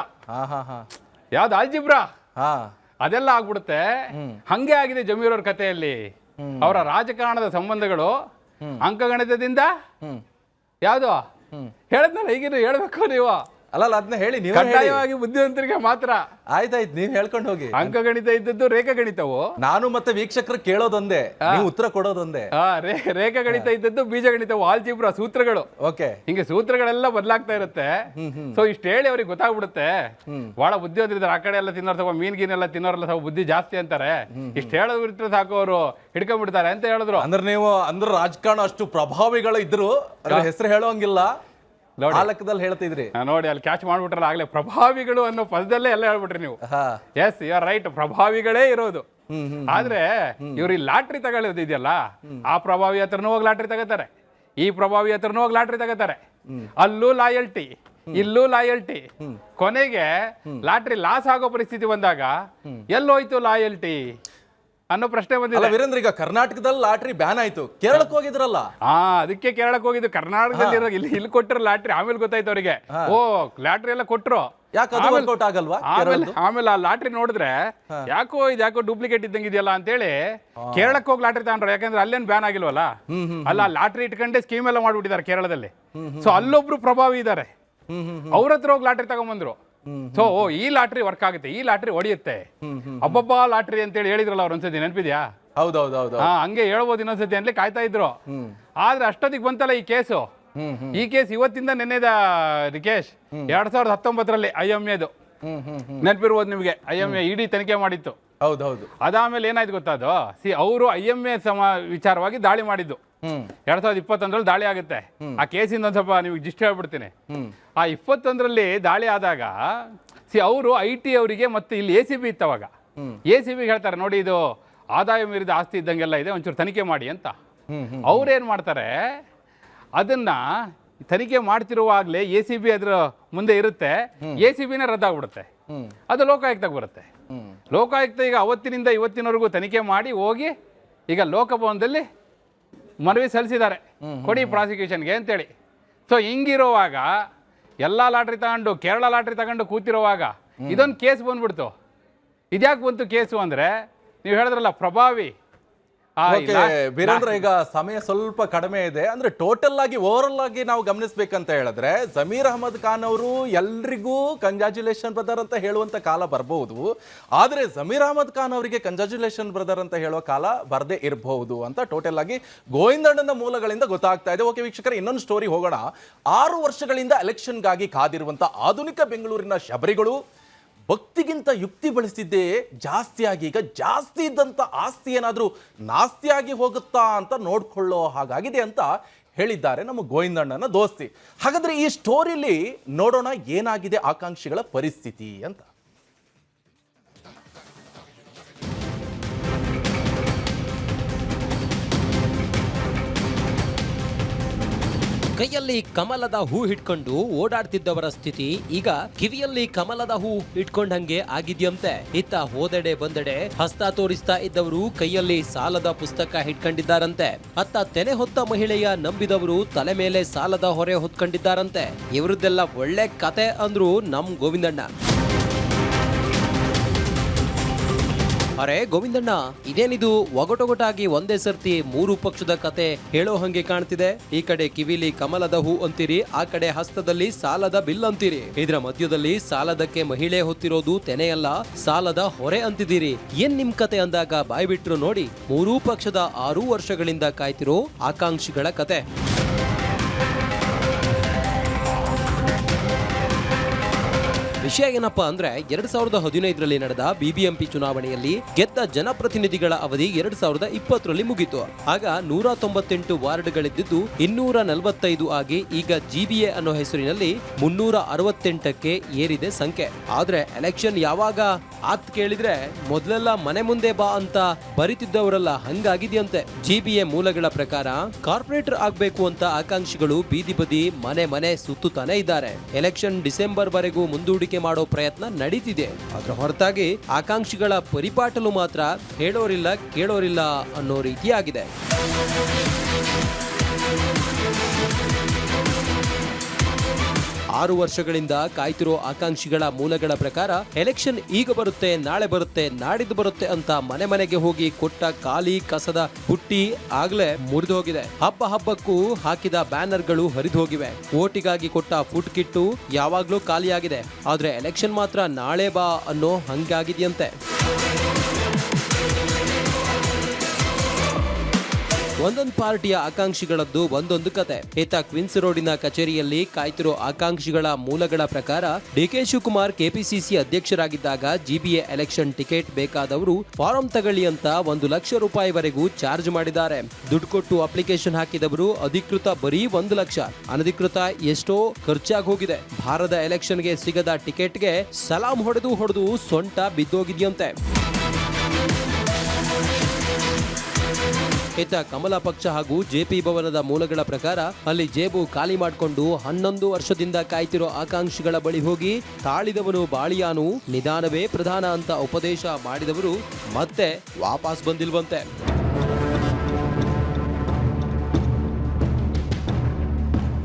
ಯಾವ್ದು ಆಲ್ಜಿಬ್ರಾ ಅದೆಲ್ಲ ಆಗ್ಬಿಡುತ್ತೆ. ಹಂಗೆ ಆಗಿದೆ ಜಮೀರ್ ಅವ್ರ ಕಥೆಯಲ್ಲಿ. ಅವರ ರಾಜಕಾರಣದ ಸಂಬಂಧಗಳು ಅಂಕಗಣಿತದಿಂದ ಯಾವುದು ಹೇಳದ್ನಲ್ಲ, ಈಗಿನ ಹೇಳ್ಬೇಕು ನೀವು. ಅಲ್ಲ ಅದನ್ನ ಹೇಳಿ, ನೀವು ಕಡ್ಡಾಯವಾಗಿ ಬುದ್ಧಿವಂತರಿಗೆ ಮಾತ್ರ. ಆಯ್ತಾಯ್ತು, ನೀವ್ ಹೇಳ್ಕೊಂಡು ಹೋಗಿ. ಅಂಕಗಣಿತ ಇದ್ದದ್ದು ರೇಖಾಗಣಿತವು, ನಾನು ಮತ್ತೆ ವೀಕ್ಷಕರು ಕೇಳೋದೊಂದೇ, ನೀವು ಉತ್ತರ ಕೊಡೋದೊಂದೇ. ರೇಖಾಗಣಿತ ಇದ್ದದ್ದು ಬೀಜಗಣಿತವು, ಆಲ್ಜಿಬ್ರಾ ಸೂತ್ರಗಳು. ಓಕೆ, ಹಿಂಗೆ ಸೂತ್ರಗಳೆಲ್ಲ ಬದಲಾಗ್ತಾ ಇರುತ್ತೆ. ಸೊ ಇಷ್ಟ ಹೇಳಿ ಅವ್ರಿಗೆ ಗೊತ್ತಾಗ್ಬಿಡುತ್ತೆ, ಬಹಳ ಬುದ್ಧಿವಂತರಿದ್ದಾರೆ. ಆ ಕಡೆ ಎಲ್ಲ ತಿನ್ನೋರು ಸ್ವಲ್ಪ ಮೀನ್ ಗೀನೆಲ್ಲ ತಿನ್ನೋರೆಲ್ಲ ಸ್ವಲ್ಪ ಬುದ್ಧಿ ಜಾಸ್ತಿ ಅಂತಾರೆ. ಇಷ್ಟ ಹೇಳೋದ್ಬಿಟ್ರೆ ಸಾಕು ಅವರು ಹಿಡ್ಕೊಂಡ್ಬಿಡ್ತಾರೆ ಅಂತ ಹೇಳಿದ್ರು. ಅಂದ್ರೆ ರಾಜಕಾರಣ ಅಷ್ಟು ಪ್ರಭಾವಿಗಳು ಇದ್ರು, ಹೆಸರು ಹೇಳೋಂಗಿಲ್ಲ, ಆ ಲೆಕ್ಕದಲ್ಲಿ ಹೇಳ್ತಿದ್ರಿ ನೋಡಿ. ಅಲ್ಲಿ ಕ್ಯಾಚ್ ಮಾಡ್ಬಿಟ್ರಲ್ಲ ಆಗ್ಲೇ, ಪ್ರಭಾವಿಗಳು ಅನ್ನೋ ಪದದಲ್ಲೇ ಎಲ್ಲ ಹೇಳ್ಬಿಟ್ರಿ ನೀವು. ಎಸ್ ಯು ಆರ್ ರೈಟ್, ಪ್ರಭಾವಿಗಳೇ ಇರೋದು. ಆದ್ರೆ ಇವ್ರು ಈ ಲಾಟ್ರಿ ತಗೊಳ್ಳೋದು ಇದೆಯಲ್ಲ, ಆ ಪ್ರಭಾವಿ ಹತ್ರನೂ ಹೋಗಿ ಲಾಟ್ರಿ ತಗೋತಾರೆ, ಈ ಪ್ರಭಾವಿ ಹತ್ರನೂ ಹೋಗಿ ಲಾಟ್ರಿ ತಗೋತಾರೆ. ಅಲ್ಲೂ ಲಾಯಲ್ಟಿ, ಇಲ್ಲೂ ಲಾಯಲ್ಟಿ. ಕೊನೆಗೆ ಲಾಟ್ರಿ ಲಾಸ್ ಆಗೋ ಪರಿಸ್ಥಿತಿ ಬಂದಾಗ ಎಲ್ಲೋಯ್ತು ಲಾಯಲ್ಟಿ ಅನ್ನೋ ಪ್ರಶ್ನೆ ಬಂದಿಲ್ಲ. ವೀರೇಂದ್ರ, ಈಗ ಕರ್ನಾಟಕದಲ್ಲಿ ಲಾಟ್ರಿ ಬ್ಯಾನ್ ಆಯ್ತು, ಕೇರಳಕ್ಕೆ ಹೋಗಿದ್ರಲ್ಲ? ಅದಕ್ಕೆ ಕೇರಳಕ್ಕೆ ಹೋಗಿದ್ದು. ಕರ್ನಾಟಕದಲ್ಲಿ ಇಲ್ಲಿ ಕೊಟ್ಟರು ಲಾಟ್ರಿ, ಆಮೇಲೆ ಗೊತ್ತಾಯ್ತು ಅವರಿಗೆ, ಓ ಲಾಟ್ರಿ ಎಲ್ಲ ಕೊಟ್ರು. ಆಮೇಲೆ ಆ ಲಾಟ್ರಿ ನೋಡಿದ್ರೆ ಯಾಕೋ ಡೂಪ್ಲಿಕೇಟ್ ಇದ್ದಂಗೆ ಇದೆಯಲ್ಲ ಅಂತೇಳಿ ಕೇರಳಕ್ಕೆ ಹೋಗಿ ಲಾಟ್ರಿ ತಗೊಂಡ್ರು. ಯಾಕಂದ್ರೆ ಅಲ್ಲೇನು ಬ್ಯಾನ್ ಆಗಿಲ್ವಲ್ಲ, ಅಲ್ಲ ಲಾಟ್ರಿ ಇಟ್ಕೊಂಡೆ ಸ್ಕೀಮ್ ಎಲ್ಲ ಮಾಡ್ಬಿಟ್ಟಿದ್ದಾರೆ ಕೇರಳದಲ್ಲಿ. ಸೊ ಅಲ್ಲೊಬ್ರು ಪ್ರಭಾವಿ ಇದ್ದಾರೆ, ಅವ್ರ ಹತ್ರ ಹೋಗಿ ಲಾಟ್ರಿ ತಗೊಂಡ್ಬಂದ್ರು. ಸೊ ಈ ಲಾಟ್ರಿ ವರ್ಕ್ ಆಗುತ್ತೆ, ಈ ಲಾಟ್ರಿ ಹೊಡಿಯುತ್ತೆ, ಅಬ್ಬಬ್ಬಾ ಲಾಟ್ರಿ ಅಂತೇಳಿ ಹೇಳಿದ್ರಲ್ಲ ಅವ್ರು ಒಂದ್ಸತಿ, ನೆನಪಿದ್ಯಾ? ಹೌದೌದು, ಹಂಗೆ ಹೇಳ್ಬೋದು ಇನ್ನೊಂದ್ಸತಿ ಅನ್ಲಿ ಕಾಯ್ತಾ ಇದ್ರು. ಆದ್ರೆ ಅಷ್ಟೊತ್ತಿಗೆ ಬಂತಲ್ಲ ಈ ಕೇಸು. ಈ ಕೇಸ್ ಇವತ್ತಿಂದ ನೆನ್ನೆದ ನಿಕೇಶ್, 2019ರಲ್ಲಿ IMAದು ನೆನಪಿರ್ಬೋದು ನಿಮ್ಗೆ. IMA ಇಡಿ ತನಿಖೆ ಮಾಡಿತ್ತು. ಹೌದೌದು. ಅದಾದ್ಮೇಲೆ ಏನಾಯ್ತು ಗೊತ್ತಾದು, ಅವರು IMA ವಿಚಾರವಾಗಿ ದಾಳಿ ಮಾಡಿದ್ದು 2021ರಲ್ಲಿ ದಾಳಿ ಆಗುತ್ತೆ. ಆ ಕೇಸಿಂದ ಒಂದ್ ಸ್ವಲ್ಪ ನಿಮ್ಗೆ ಜಿಸ್ಟ್ ಹೇಳ್ಬಿಡ್ತೀನಿ. ಆ 21ರಲ್ಲಿ ದಾಳಿ ಆದಾಗ ಅವರು IT ಅವರಿಗೆ ಮತ್ತೆ ಇಲ್ಲಿ ACB ಇತ್ತು. ಅವಾಗ ACB ಹೇಳ್ತಾರೆ, ನೋಡಿ ಇದು ಆದಾಯ ಮೀರಿದ ಆಸ್ತಿ ಇದ್ದಂಗೆಲ್ಲ ಇದೆ, ಒಂಚೂರು ತನಿಖೆ ಮಾಡಿ ಅಂತ. ಅವ್ರೇನ್ ಮಾಡ್ತಾರೆ, ಅದನ್ನ ತನಿಖೆ ಮಾಡ್ತಿರುವಾಗಲೇ ACB ಅದ್ರ ಮುಂದೆ ಇರುತ್ತೆ, ACBನೇ ರದ್ದಾಗ್ಬಿಡುತ್ತೆ, ಅದು ಲೋಕಾಯುಕ್ತಕ್ಕೆ ಬರುತ್ತೆ. ಲೋಕಾಯುಕ್ತ ಈಗ ಅವತ್ತಿನಿಂದ ಇವತ್ತಿನವರೆಗೂ ತನಿಖೆ ಮಾಡಿ ಹೋಗಿ ಈಗ ಲೋಕಭವನದಲ್ಲಿ ಮನವಿ ಸಲ್ಲಿಸಿದ್ದಾರೆ, ಕೊಡಿ ಪ್ರಾಸಿಕ್ಯೂಷನ್ಗೆ ಅಂತೇಳಿ. ಸೊ ಹಿಂಗಿರುವಾಗ ಎಲ್ಲ ಲಾಟ್ರಿ ತಗೊಂಡು, ಕೇರಳ ಲಾಟ್ರಿ ತಗೊಂಡು ಕೂತಿರುವಾಗ ಇದೊಂದು ಕೇಸ್ ಬಂದ್ಬಿಡ್ತು. ಇದ್ಯಾಕೆ ಬಂತು ಕೇಸು ಅಂದ್ರೆ, ನೀವು ಹೇಳಿದ್ರಲ್ಲ ಪ್ರಭಾವಿ. ವೀರೇಂದ್ರ, ಈಗ ಸಮಯ ಸ್ವಲ್ಪ ಕಡಿಮೆ ಇದೆ. ಅಂದ್ರೆ ಟೋಟಲ್ ಆಗಿ ಓವರ್ ಆಗಿ ನಾವು ಗಮನಿಸ್ಬೇಕಂತ ಹೇಳಿದ್ರೆ, ಜಮೀರ್ ಅಹಮದ್ ಖಾನ್ ಅವರು ಎಲ್ರಿಗೂ ಕಂಗ್ರಾಚುಲೇಷನ್ ಬ್ರದರ್ ಅಂತ ಹೇಳುವಂತ ಕಾಲ ಬರಬಹುದು, ಆದ್ರೆ ಜಮೀರ್ ಅಹಮದ್ ಖಾನ್ ಅವರಿಗೆ ಕಂಗ್ರಾಚುಲೇಷನ್ ಬ್ರದರ್ ಅಂತ ಹೇಳುವ ಕಾಲ ಬರದೇ ಇರಬಹುದು ಅಂತ ಟೋಟಲ್ ಆಗಿ ಗೋವಿಂದಣ್ಣನ ಮೂಲಗಳಿಂದ ಗೊತ್ತಾಗ್ತಾ ಇದೆ. ಓಕೆ ವೀಕ್ಷಕರೇ, ಇನ್ನೊಂದು ಸ್ಟೋರಿ ಹೋಗೋಣ. 6 ವರ್ಷಗಳಿಂದ ಎಲೆಕ್ಷನ್ಗಾಗಿ ಕಾದಿರುವಂತ ಆಧುನಿಕ ಬೆಂಗಳೂರಿನ ಶಬರಿಗಳು ಭಕ್ತಿಗಿಂತ ಯುಕ್ತಿ ಬಳಸಿದ್ದೇ ಜಾಸ್ತಿಯಾಗಿ, ಈಗ ಜಾಸ್ತಿ ಇದ್ದಂಥ ಆಸ್ತಿ ಏನಾದರೂ ನಾಸ್ತಿಯಾಗಿ ಹೋಗುತ್ತಾ ಅಂತ ನೋಡ್ಕೊಳ್ಳೋ ಹಾಗಾಗಿದೆ ಅಂತ ಹೇಳಿದ್ದಾರೆ ನಮ್ಮ ಗೋವಿಂದಣ್ಣನ ದೋಸ್ತಿ. ಹಾಗಾದ್ರೆ ಈ ಸ್ಟೋರಿಲಿ ನೋಡೋಣ ಏನಾಗಿದೆ ಆಕಾಂಕ್ಷಿಗಳ ಪರಿಸ್ಥಿತಿ ಅಂತ. ಕೈಯಲ್ಲಿ ಕಮಲದ ಹೂ ಹಿಡ್ಕೊಂಡು ಓಡಾಡ್ತಿದ್ದವರ ಸ್ಥಿತಿ ಈಗ ಕಿವಿಯಲ್ಲಿ ಕಮಲದ ಹೂ ಇಟ್ಕೊಂಡಂಗೆ ಆಗಿದ್ಯಂತೆ. ಇತ್ತ ಹೋದೆಡೆ ಬಂದೆಡೆ ಹಸ್ತ ತೋರಿಸ್ತಾ ಇದ್ದವರು ಕೈಯಲ್ಲಿ ಸಾಲದ ಪುಸ್ತಕ ಹಿಡ್ಕೊಂಡಿದ್ದಾರಂತೆ. ಅತ್ತ ತೆನೆ ಹೊತ್ತ ಮಹಿಳೆಯ ನಂಬಿದವರು ತಲೆ ಮೇಲೆ ಸಾಲದ ಹೊರೆ ಹೊತ್ಕೊಂಡಿದ್ದಾರಂತೆ. ಇವರದ್ದೆಲ್ಲ ಒಳ್ಳೆ ಕತೆ ಅಂದ್ರು ನಮ್ ಗೋವಿಂದಣ್ಣ. ಅರೆ ಗೋವಿಂದಣ್ಣ, ಇದೇನಿದು ಒಗಟೊಗಟಾಗಿ ಒಂದೇ ಸರ್ತಿ 3 ಪಕ್ಷದ ಕತೆ ಹೇಳೋ ಹಂಗೆ ಕಾಣ್ತಿದೆ. ಈ ಕಡೆ ಕಿವಿಲಿ ಕಮಲದ ಹೂ ಅಂತೀರಿ, ಆ ಕಡೆ ಹಸ್ತದಲ್ಲಿ ಸಾಲದ ಬಿಲ್ ಅಂತೀರಿ. ಇದರ ಮಧ್ಯದಲ್ಲಿ ಸಾಲದಕ್ಕೆ ಮಹಿಳೆ ಹೊತ್ತಿರೋದು ತೆನೆಯಲ್ಲ, ಸಾಲದ ಹೊರೆ ಅಂತಿದ್ದೀರಿ. ಏನ್ ನಿಮ್ ಕತೆ ಅಂದಾಗ ಬಾಯ್ಬಿಟ್ರು ನೋಡಿ, 3 ಪಕ್ಷದ 6 ವರ್ಷಗಳಿಂದ ಕಾಯ್ತಿರೋ ಆಕಾಂಕ್ಷಿಗಳ ಕತೆ. ವಿಷಯ ಏನಪ್ಪಾ ಅಂದ್ರೆ 2015ರಲ್ಲಿ ನಡೆದ ಬಿಬಿಎಂಪಿ ಚುನಾವಣೆಯಲ್ಲಿ ಗೆದ್ದ ಜನಪ್ರತಿನಿಧಿಗಳ ಅವಧಿ 2020ರಲ್ಲಿ ಮುಗಿತು. ಆಗ 198 ವಾರ್ಡ್ಗಳಿದ್ದು 245 ಆಗಿ ಈಗ ಜಿಬಿಎ ಅನ್ನೋ ಹೆಸರಿನಲ್ಲಿ 368ಕ್ಕೆ ಏರಿದೆ ಸಂಖ್ಯೆ. ಆದ್ರೆ ಎಲೆಕ್ಷನ್ ಯಾವಾಗ ಆತ್ ಕೇಳಿದ್ರೆ ಮೊದಲೆಲ್ಲ ಮನೆ ಮುಂದೆ ಬಾ ಅಂತ ಬರಿತಿದ್ದವರೆಲ್ಲ ಹಂಗಾಗಿದೆಯಂತೆ. ಜಿಬಿಎ ಮೂಲಗಳ ಪ್ರಕಾರ ಕಾರ್ಪೊರೇಟರ್ ಆಗ್ಬೇಕು ಅಂತ ಆಕಾಂಕ್ಷಿಗಳು ಬೀದಿ ಬದಿ ಮನೆ ಮನೆ ಸುತ್ತುತ್ತಾನೆ ಇದ್ದಾರೆ. ಎಲೆಕ್ಷನ್ ಡಿಸೆಂಬರ್ ವರೆಗೂ ಮುಂದೂಡಿಕೆ ಮಾಡೋ ಪ್ರಯತ್ನ ನಡೀತಿದೆ. ಅದರ ಹೊರತಾಗಿ ಆಕಾಂಕ್ಷಿಗಳ ಪರಿಪಾಟಲು ಮಾತ್ರ ಹೇಳೋರಿಲ್ಲ ಕೇಳೋರಿಲ್ಲ ಅನ್ನೋ ರೀತಿಯಾಗಿದೆ. ಆರು ವರ್ಷಗಳಿಂದ ಕಾಯ್ತಿರೋ ಆಕಾಂಕ್ಷಿಗಳ ಮೂಲಗಳ ಪ್ರಕಾರ ಎಲೆಕ್ಷನ್ ಈಗ ಬರುತ್ತೆ, ನಾಳೆ ಬರುತ್ತೆ, ನಾಡಿದ್ದು ಬರುತ್ತೆ ಅಂತ ಮನೆ ಮನೆಗೆ ಹೋಗಿ ಕೊಟ್ಟ ಖಾಲಿ ಕಸದ ಬುಟ್ಟಿ ಆಗ್ಲೇ ಮುರಿದು ಹೋಗಿದೆ. ಹಬ್ಬಕ್ಕೂ ಹಾಕಿದ ಬ್ಯಾನರ್ಗಳು ಹರಿದು ಹೋಗಿವೆ. ಓಟಿಗಾಗಿ ಕೊಟ್ಟ ಫುಡ್ ಕಿಟ್ಟು ಯಾವಾಗ್ಲೂ ಖಾಲಿಯಾಗಿದೆ. ಆದ್ರೆ ಎಲೆಕ್ಷನ್ ಮಾತ್ರ ನಾಳೆ ಬಾ ಅನ್ನೋ ಹಂಗಾಗಿದೆಯಂತೆ. ಒಂದೊಂದು ಪಾರ್ಟಿಯ ಆಕಾಂಕ್ಷಿಗಳದ್ದು ಒಂದೊಂದು ಕತೆ. ಈತ ಕ್ವಿನ್ಸ್ ರೋಡಿನ ಕಚೇರಿಯಲ್ಲಿ ಕಾಯ್ತಿರೋ ಆಕಾಂಕ್ಷಿಗಳ ಮೂಲಗಳ ಪ್ರಕಾರ ಡಿಕೆ ಶಿವಕುಮಾರ್ ಕೆಪಿಸಿಸಿ ಅಧ್ಯಕ್ಷರಾಗಿದ್ದಾಗ ಜಿಬಿಎ ಎಲೆಕ್ಷನ್ ಟಿಕೆಟ್ ಬೇಕಾದವರು ಫಾರಂ ತಗೊಳ್ಳಿ ಅಂತ 1 ಲಕ್ಷ ರೂಪಾಯಿವರೆಗೂ ಚಾರ್ಜ್ ಮಾಡಿದ್ದಾರೆ. ದುಡ್ಡು ಕೊಟ್ಟು ಅಪ್ಲಿಕೇಶನ್ ಹಾಕಿದವರು ಅಧಿಕೃತ ಬರೀ 1 ಲಕ್ಷ, ಅನಧಿಕೃತ ಎಷ್ಟೋ ಖರ್ಚಾಗಿ ಹೋಗಿದೆ. ಭಾರತ ಎಲೆಕ್ಷನ್ಗೆ ಸಿಗದ ಟಿಕೆಟ್ಗೆ ಸಲಾಂ ಹೊಡೆದು ಸೊಂಟ ಬಿದ್ದೋಗಿದೆಯಂತೆ. ಈತ ಕಮಲ ಪಕ್ಷ ಹಾಗೂ ಜೆಪಿ ಭವನದ ಮೂಲಗಳ ಪ್ರಕಾರ ಅಲ್ಲಿ ಜೇಬು ಖಾಲಿ ಮಾಡಿಕೊಂಡು 11 ವರ್ಷದಿಂದ ಕಾಯ್ತಿರೋ ಆಕಾಂಕ್ಷಿಗಳ ಬಳಿ ಹೋಗಿ ತಾಳಿದವನು ಬಾಳಿಯಾನು, ನಿಧಾನವೇ ಪ್ರಧಾನ ಅಂತ ಉಪದೇಶ ಮಾಡಿದವರು ಮತ್ತೆ ವಾಪಸ್ ಬಂದಿಲ್ವಂತೆ.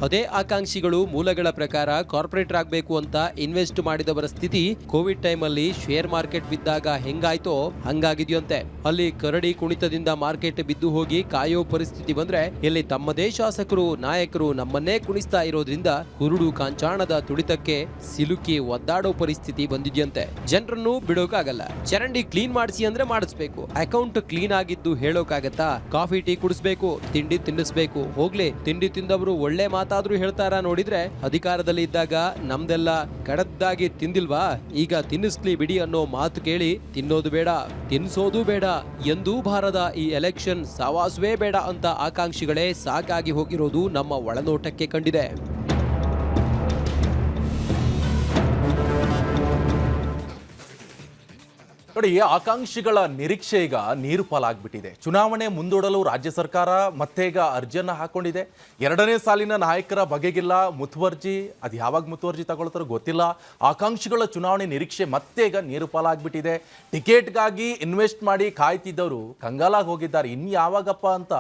ಅದೇ ಆಕಾಂಕ್ಷಿಗಳು ಮೂಲಗಳ ಪ್ರಕಾರ ಕಾರ್ಪೊರೇಟರ್ ಆಗಬೇಕು ಅಂತ ಇನ್ವೆಸ್ಟ್ ಮಾಡಿದವರ ಸ್ಥಿತಿ ಕೋವಿಡ್ ಟೈಮಲ್ಲಿ ಶೇರ್ ಮಾರ್ಕೆಟ್ ಬಿದ್ದಾಗ ಹೆಂಗಾಯ್ತೋ ಹಂಗಾಗಿದೆಯಂತೆ. ಅಲ್ಲಿ ಕರಡಿ ಕುಣಿತದಿಂದ ಮಾರ್ಕೆಟ್ ಬಿದ್ದು ಹೋಗಿ ಕಾಯೋ ಪರಿಸ್ಥಿತಿ ಬಂದ್ರೆ ಇಲ್ಲಿ ತಮ್ಮದೇ ಶಾಸಕರು ನಾಯಕರು ನಮ್ಮನ್ನೇ ಕುಣಿಸ್ತಾ ಇರೋದ್ರಿಂದ ಕುರುಡು ಕಾಂಚಾಣದ ತುಳಿತಕ್ಕೆ ಸಿಲುಕಿ ಒದ್ದಾಡೋ ಪರಿಸ್ಥಿತಿ ಬಂದಿದೆಯಂತೆ. ಜನರನ್ನು ಬಿಡೋಕಾಗಲ್ಲ. ಚರಂಡಿ ಕ್ಲೀನ್ ಮಾಡಿಸಿ ಅಂದ್ರೆ ಮಾಡಿಸ್ಬೇಕು. ಅಕೌಂಟ್ ಕ್ಲೀನ್ ಆಗಿದ್ದು ಹೇಳೋಕಾಗತ್ತಾ? ಕಾಫಿ ಟೀ ಕುಡಿಸ್ಬೇಕು, ತಿಂಡಿ ತಿನ್ನಿಸ್ಬೇಕು. ಹೋಗ್ಲಿ, ತಿಂಡಿ ತಿಂದವರು ಒಳ್ಳೆ ಮಾತಾದ್ರೂ ಹೇಳ್ತಾರ ನೋಡಿದ್ರೆ ಅಧಿಕಾರದಲ್ಲಿ ಇದ್ದಾಗ ನಮ್ದೆಲ್ಲ ಕಡದ್ದಾಗಿ ತಿಂದಿಲ್ವಾ, ಈಗ ತಿನ್ನಿಸ್ಲಿ ಬಿಡಿ ಅನ್ನೋ ಮಾತು ಕೇಳಿ ತಿನ್ನೋದು ಬೇಡ, ತಿನ್ನಿಸೋದು ಬೇಡ, ಎಂದೂ ಬಾರದ ಈ ಎಲೆಕ್ಷನ್ ಸವಾಸವೇ ಬೇಡ ಅಂತ ಆಕಾಂಕ್ಷಿಗಳೇ ಸಾಕಾಗಿ ಹೋಗಿರೋದು ನಮ್ಮ ಒಳನೋಟಕ್ಕೆ ಕಂಡಿದೆ. ನೋಡಿ, ಆಕಾಂಕ್ಷಿಗಳ ನಿರೀಕ್ಷೆ ಈಗ ನೀರು ಪಾಲಾಗ್ಬಿಟ್ಟಿದೆ. ಚುನಾವಣೆ ಮುಂದೂಡಲು ರಾಜ್ಯ ಸರ್ಕಾರ ಮತ್ತೀಗ ಅರ್ಜಿಯನ್ನ ಹಾಕೊಂಡಿದೆ. 2ನೇ ಸಾಲಿನ ನಾಯಕರ ಬಗೆಗಿಲ್ಲ ಮುತುವರ್ಜಿ. ಅದು ಯಾವಾಗ ಮುತುವರ್ಜಿ ತಗೊಳ್ತಾರೋ ಗೊತ್ತಿಲ್ಲ. ಆಕಾಂಕ್ಷಿಗಳ ಚುನಾವಣೆ ನಿರೀಕ್ಷೆ ಮತ್ತೀಗ ನೀರು ಪಾಲಾಗ್ಬಿಟ್ಟಿದೆ. ಟಿಕೆಟ್ಗಾಗಿ ಇನ್ವೆಸ್ಟ್ ಮಾಡಿ ಕಾಯ್ತಿದ್ದವರು ಕಂಗಾಲಾಗಿ ಹೋಗಿದ್ದಾರೆ. ಇನ್ಯಾವಾಗಪ್ಪ ಅಂತ.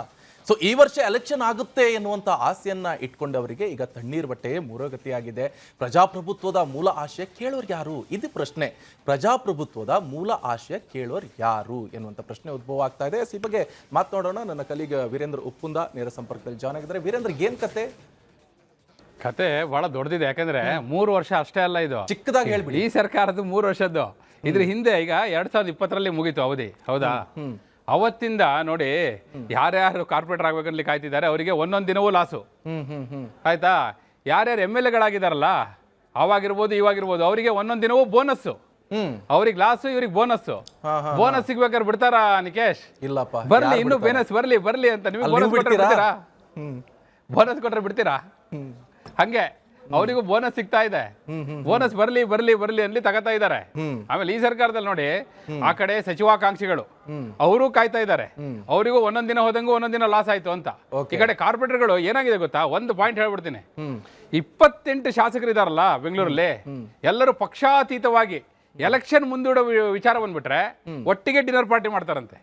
ಸೊ ಈ ವರ್ಷ ಎಲೆಕ್ಷನ್ ಆಗುತ್ತೆ ಎನ್ನುವಂಥ ಆಸೆಯನ್ನ ಇಟ್ಕೊಂಡವರಿಗೆ ಈಗ ತಣ್ಣೀರು ಬಟ್ಟೆ ಮೂರಗತಿಯಾಗಿದೆ. ಪ್ರಜಾಪ್ರಭುತ್ವದ ಮೂಲ ಆಶಯ ಕೇಳೋರು ಯಾರು? ಇದು ಪ್ರಶ್ನೆ. ಪ್ರಜಾಪ್ರಭುತ್ವದ ಮೂಲ ಆಶಯ ಕೇಳೋರು ಯಾರು ಎನ್ನುವಂಥ ಪ್ರಶ್ನೆ ಉದ್ಭವ ಆಗ್ತಾ ಇದೆ. ಈ ಬಗ್ಗೆ ಮಾತನಾಡೋಣ. ನನ್ನ ಕಲೀಗ ವೀರೇಂದ್ರ ಉಪ್ಪುಂದ ನೇರ ಸಂಪರ್ಕದಲ್ಲಿ ಜಾಯ್ನ್ ಆಗಿದ್ದಾರೆ. ವೀರೇಂದ್ರ, ಏನ್ ಕತೆ ಬಹಳ ದೊಡ್ಡದಿದೆ. ಯಾಕಂದ್ರೆ 3 ವರ್ಷ ಅಷ್ಟೇ ಅಲ್ಲ, ಇದು ಚಿಕ್ಕದಾಗಿ ಹೇಳ್ಬಿಡಿ. ಈ ಸರ್ಕಾರದ್ದು 3 ವರ್ಷದ್ದು. ಇದ್ರ ಹಿಂದೆ ಈಗ 2020ರಲ್ಲಿ ಮುಗೀತು ಅವಧಿ, ಹೌದಾ? ಅವತ್ತಿಂದ ನೋಡಿ, ಯಾರ್ಯಾರು ಕಾರ್ಪೊರೇಟರ್ ಆಗ್ಬೇಕಲ್ಲಿ ಕಾಯ್ತಿದ್ದಾರೆ ಅವರಿಗೆ ಒಂದೊಂದು ದಿನವೂ ಲಾಸು. ಆಯ್ತಾ? ಯಾರ್ಯಾರು MLAಗಳಾಗಿದ್ದಾರಲ್ಲ, ಅವಾಗಿರ್ಬೋದು ಇವಾಗಿರ್ಬೋದು, ಅವರಿಗೆ ಒಂದೊಂದು ದಿನವೂ ಬೋನಸ್ಸು. ಅವ್ರಿಗೆ ಲಾಸು, ಇವ್ರಿಗೆ ಬೋನಸ್ಸು. ಬೋನಸ್ ಸಿಗ್ಬೇಕಾದ್ರೆ ಬಿಡ್ತಾರಾ ನಿಕೇಶ್? ಇಲ್ಲಪ್ಪ, ಬರ್ಲಿ ಇನ್ನು ಬೋನಸ್ ಬರ್ಲಿ ಅಂತ. ನಿಮಗೆ ಬೋನಸ್ ಕೊಟ್ರೆ ಬಿಡ್ತೀರಾ? ಬೋನಸ್ ಕೊಟ್ರೆ ಬಿಡ್ತೀರಾ? ಹಂಗೆ ಅವರಿಗೂ ಬೋನಸ್ ಸಿಗ್ತಾ ಇದೆ. ಬೋನಸ್ ಬರ್ಲಿ ಅಲ್ಲಿ ತಗೋತಾ ಇದ್ದಾರೆ. ಆಮೇಲೆ ಈ ಸರ್ಕಾರದಲ್ಲಿ ನೋಡಿ, ಆ ಕಡೆ ಸಚಿವಾಕಾಂಕ್ಷಿಗಳು ಅವರು ಕಾಯ್ತಾ ಇದ್ದಾರೆ. ಅವರಿಗೂ ಒಂದೊಂದ್ ದಿನ ಹೋದಂಗೂ ಒಂದೊಂದ್ ದಿನ ಲಾಸ್ ಆಯ್ತು ಅಂತ. ಈ ಕಡೆ ಕಾರ್ಪೊರೇಟರ್ಗಳು ಏನಾಗಿದೆ ಗೊತ್ತಾ? ಒಂದು ಪಾಯಿಂಟ್ ಹೇಳ್ಬಿಡ್ತೀನಿ. 28 ಶಾಸಕರು ಇದಾರಲ್ಲ ಬೆಂಗಳೂರಲ್ಲಿ, ಎಲ್ಲರೂ ಪಕ್ಷಾತೀತವಾಗಿ ಎಲೆಕ್ಷನ್ ಮುಂದೂಡೋ ವಿಚಾರ ಬಂದ್ಬಿಟ್ರೆ ಒಟ್ಟಿಗೆ ಡಿನ್ನರ್ ಪಾರ್ಟಿ ಮಾಡ್ತಾರಂತೆ.